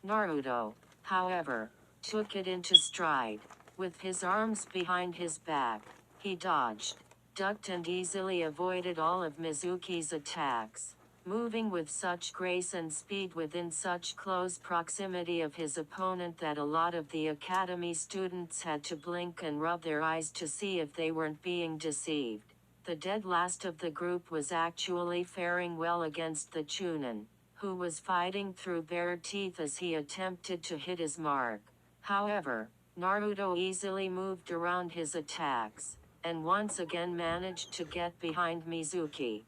Naruto, however, took it into stride. With his arms behind his back, he dodged, ducked and easily avoided all of Mizuki's attacks, moving with such grace and speed within such close proximity of his opponent that a lot of the academy students had to blink and rub their eyes to see if they weren't being deceived. The dead last of the group was actually faring well against the Chunin, who was fighting through bared teeth as he attempted to hit his mark. However, Naruto easily moved around his attacks, and once again managed to get behind Mizuki.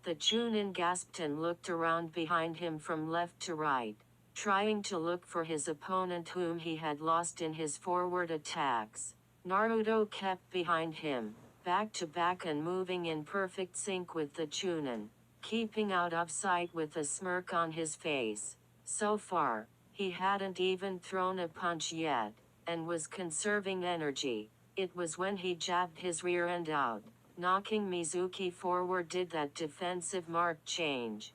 The Chunin gasped and looked around behind him from left to right, trying to look for his opponent whom he had lost in his forward attacks. Naruto kept behind him, back to back and moving in perfect sync with the Chunin, keeping out of sight with a smirk on his face. So far, he hadn't even thrown a punch yet, and was conserving energy. It was when he jabbed his rear end out, knocking Mizuki forward, did that defensive mark change.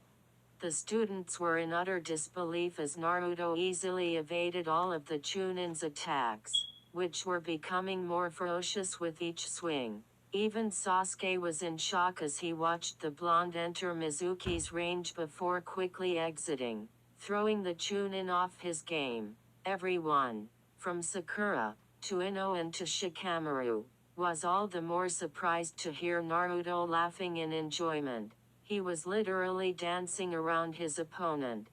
The students were in utter disbelief as Naruto easily evaded all of the Chunin's attacks, which were becoming more ferocious with each swing. Even Sasuke was in shock as he watched the blonde enter Mizuki's range before quickly exiting, throwing the Chunin off his game. Everyone, from Sakura, to Ino and to Shikamaru, was all the more surprised to hear Naruto laughing in enjoyment. He was literally dancing around his opponent.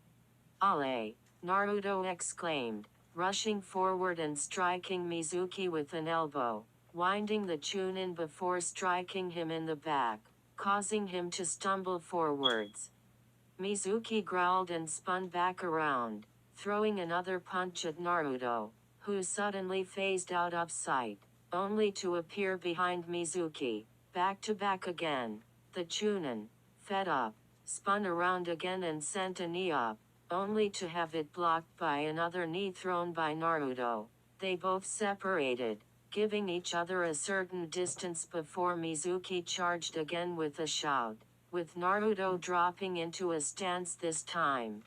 "Ale!" Naruto exclaimed, rushing forward and striking Mizuki with an elbow, winding the Chunin before striking him in the back, causing him to stumble forwards. Mizuki growled and spun back around, throwing another punch at Naruto, who suddenly phased out of sight, only to appear behind Mizuki, back to back again. The Chunin, fed up, spun around again and sent a knee up, only to have it blocked by another knee thrown by Naruto. They both separated, giving each other a certain distance before Mizuki charged again with a shout, with Naruto dropping into a stance this time.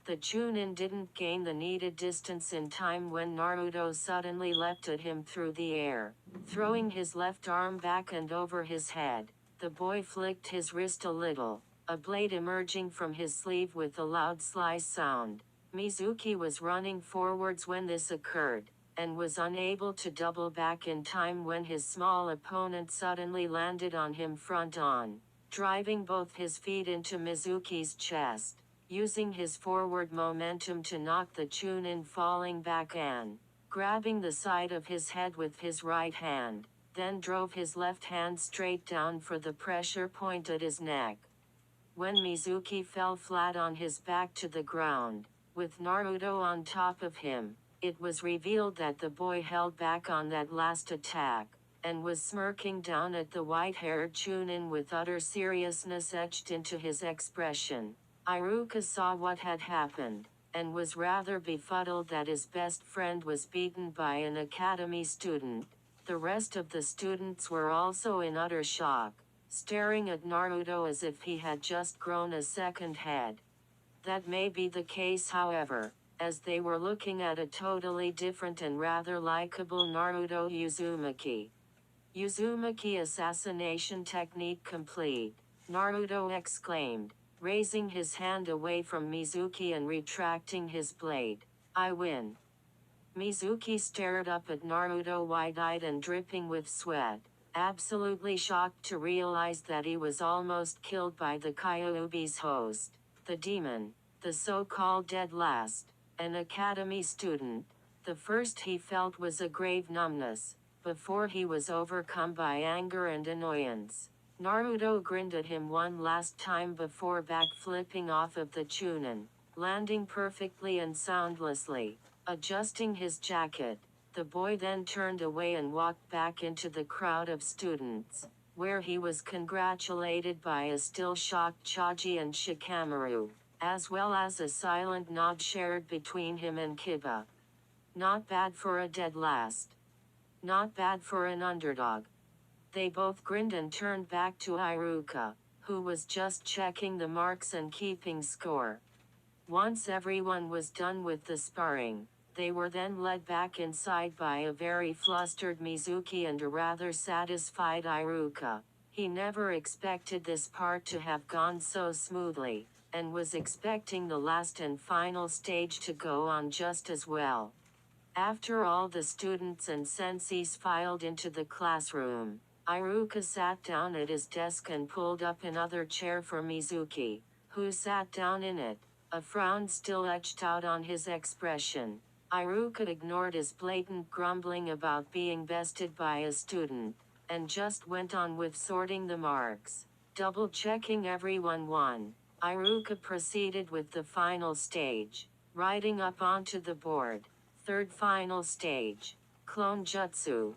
The Chunin didn't gain the needed distance in time when Naruto suddenly leapt at him through the air, throwing his left arm back and over his head. The boy flicked his wrist a little, a blade emerging from his sleeve with a loud slice sound. Mizuki was running forwards when this occurred, and was unable to double back in time when his small opponent suddenly landed on him front on, driving both his feet into Mizuki's chest, using his forward momentum to knock the Chunin falling back and, grabbing the side of his head with his right hand, then drove his left hand straight down for the pressure point at his neck. When Mizuki fell flat on his back to the ground, with Naruto on top of him, it was revealed that the boy held back on that last attack, and was smirking down at the white-haired Chunin with utter seriousness etched into his expression. Iruka saw what had happened, and was rather befuddled that his best friend was beaten by an academy student. The rest of the students were also in utter shock, staring at Naruto as if he had just grown a second head. That may be the case, however, as they were looking at a totally different and rather likable Naruto Uzumaki. "Uzumaki assassination technique complete," Naruto exclaimed, raising his hand away from Mizuki and retracting his blade. "I win." Mizuki stared up at Naruto wide-eyed and dripping with sweat, absolutely shocked to realize that he was almost killed by the Kyuubi's host, the demon. the so-called dead last, an academy student. The first he felt was a grave numbness, before he was overcome by anger and annoyance. Naruto grinned at him one last time before backflipping off of the Chunin, landing perfectly and soundlessly. Adjusting his jacket, the boy then turned away and walked back into the crowd of students, where he was congratulated by a still shocked Chaji and Shikamaru, as well as a silent nod shared between him and Kiba. Not bad for a dead last. Not bad for an underdog. They both grinned and turned back to Iruka, who was just checking the marks and keeping score. Once everyone was done with the sparring, they were then led back inside by a very flustered Mizuki and a rather satisfied Iruka. He never expected this part to have gone so smoothly, and was expecting the last and final stage to go on just as well. After all the students and senseis filed into the classroom, Iruka sat down at his desk and pulled up another chair for Mizuki, who sat down in it, a frown still etched out on his expression. Iruka ignored his blatant grumbling about being bested by a student, and just went on with sorting the marks. Double-checking everyone won, Iruka proceeded with the final stage, writing up onto the board. Third final stage, Clone Jutsu.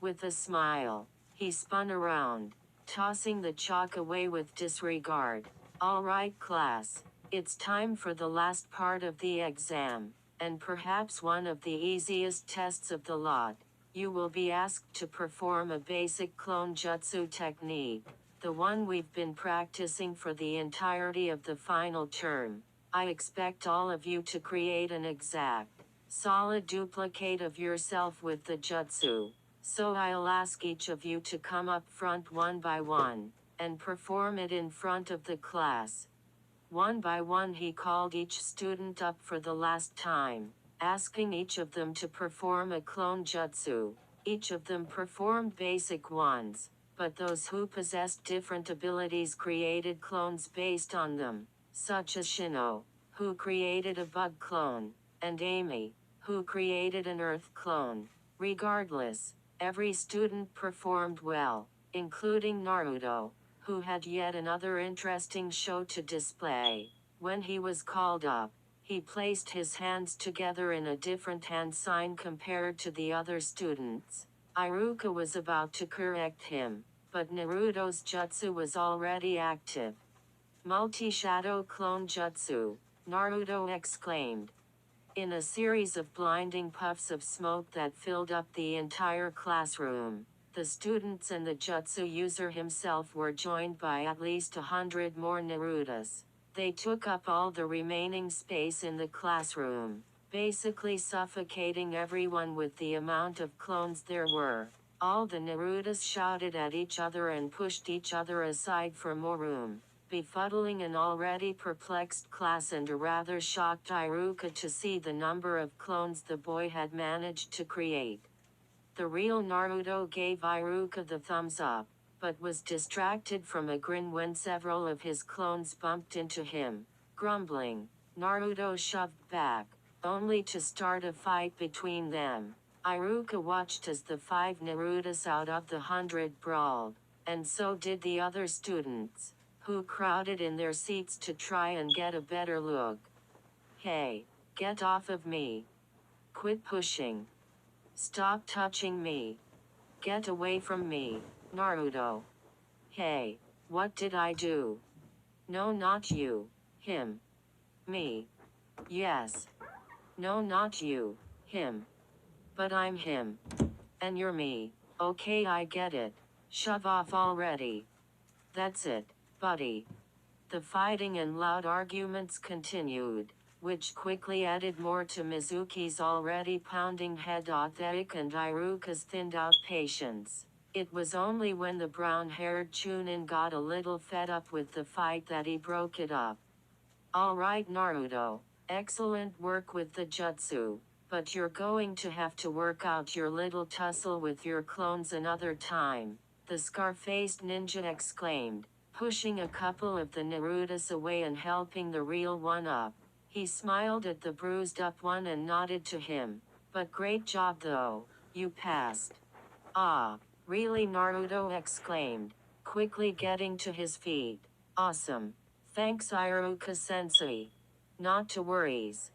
With a smile, he spun around, tossing the chalk away with disregard. All right, class, it's time for the last part of the exam, and perhaps one of the easiest tests of the lot. You will be asked to perform a basic clone jutsu technique, the one we've been practicing for the entirety of the final term. I expect all of you to create an exact, solid duplicate of yourself with the jutsu. So I'll ask each of you to come up front one by one, and perform it in front of the class. One by one he called each student up for the last time, asking each of them to perform a clone jutsu. Each of them performed basic ones, but those who possessed different abilities created clones based on them, such as Shino, who created a bug clone, and Amy, who created an earth clone. Regardless, every student performed well, including Naruto, who had yet another interesting show to display. When he was called up, he placed his hands together in a different hand sign compared to the other students. Iruka was about to correct him, but Naruto's jutsu was already active. Multi-shadow clone jutsu, Naruto exclaimed. In a series of blinding puffs of smoke that filled up the entire classroom, the students and the jutsu user himself were joined by at least 100 more Narutos. They took up all the remaining space in the classroom, basically suffocating everyone with the amount of clones there were. All the Narutos shouted at each other and pushed each other aside for more room, befuddling an already perplexed class and a rather shocked Iruka to see the number of clones the boy had managed to create. The real Naruto gave Iruka the thumbs up, but was distracted from a grin when several of his clones bumped into him. Grumbling, Naruto shoved back, only to start a fight between them. Iruka watched as the 5 Narutos out of the 100 brawled, and so did the other students, who crowded in their seats to try and get a better look. Hey, get off of me. Quit pushing. Stop touching me. Get away from me, Naruto. Hey, what did I do? No, not you. Him. Me. Yes. No, not you. Him. But I'm him. And you're me. Okay, I get it. Shove off already. That's it, buddy. The fighting and loud arguments continued, which quickly added more to Mizuki's already pounding head aesthetic and Iruka's thinned-out patience. It was only when the brown-haired Chunin got a little fed up with the fight that he broke it up. All right, Naruto, excellent work with the jutsu, but you're going to have to work out your little tussle with your clones another time, the scar-faced ninja exclaimed. pushing a couple of the Narutos away and helping the real one up. He smiled at the bruised up one and nodded to him. But great job though, you passed. Ah, really? Naruto exclaimed, quickly getting to his feet. Awesome. Thanks Iruka-sensei. Not to worries.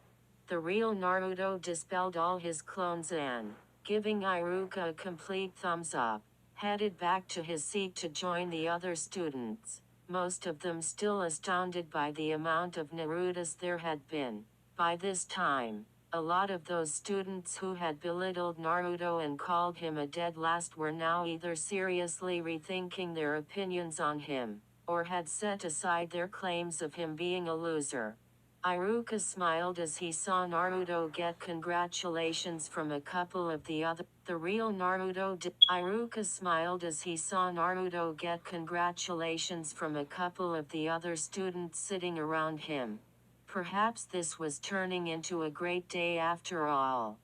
The real Naruto dispelled all his clones and, giving Iruka a complete thumbs up, headed back to his seat to join the other students, most of them still astounded by the amount of Narutos there had been. By this time, a lot of those students who had belittled Naruto and called him a dead last were now either seriously rethinking their opinions on him, or had set aside their claims of him being a loser. Iruka smiled as he saw Naruto get congratulations from a couple of the other. The real Naruto did. Iruka smiled as he saw Naruto get congratulations from a couple of the other students sitting around him. Perhaps this was turning into a great day after all.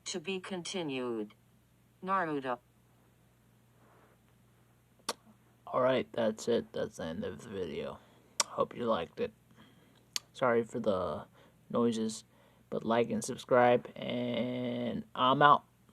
To be continued. Naruto. Alright, that's it. That's the end of the video. Hope you liked it. Sorry for the noises, but like and subscribe, and I'm out.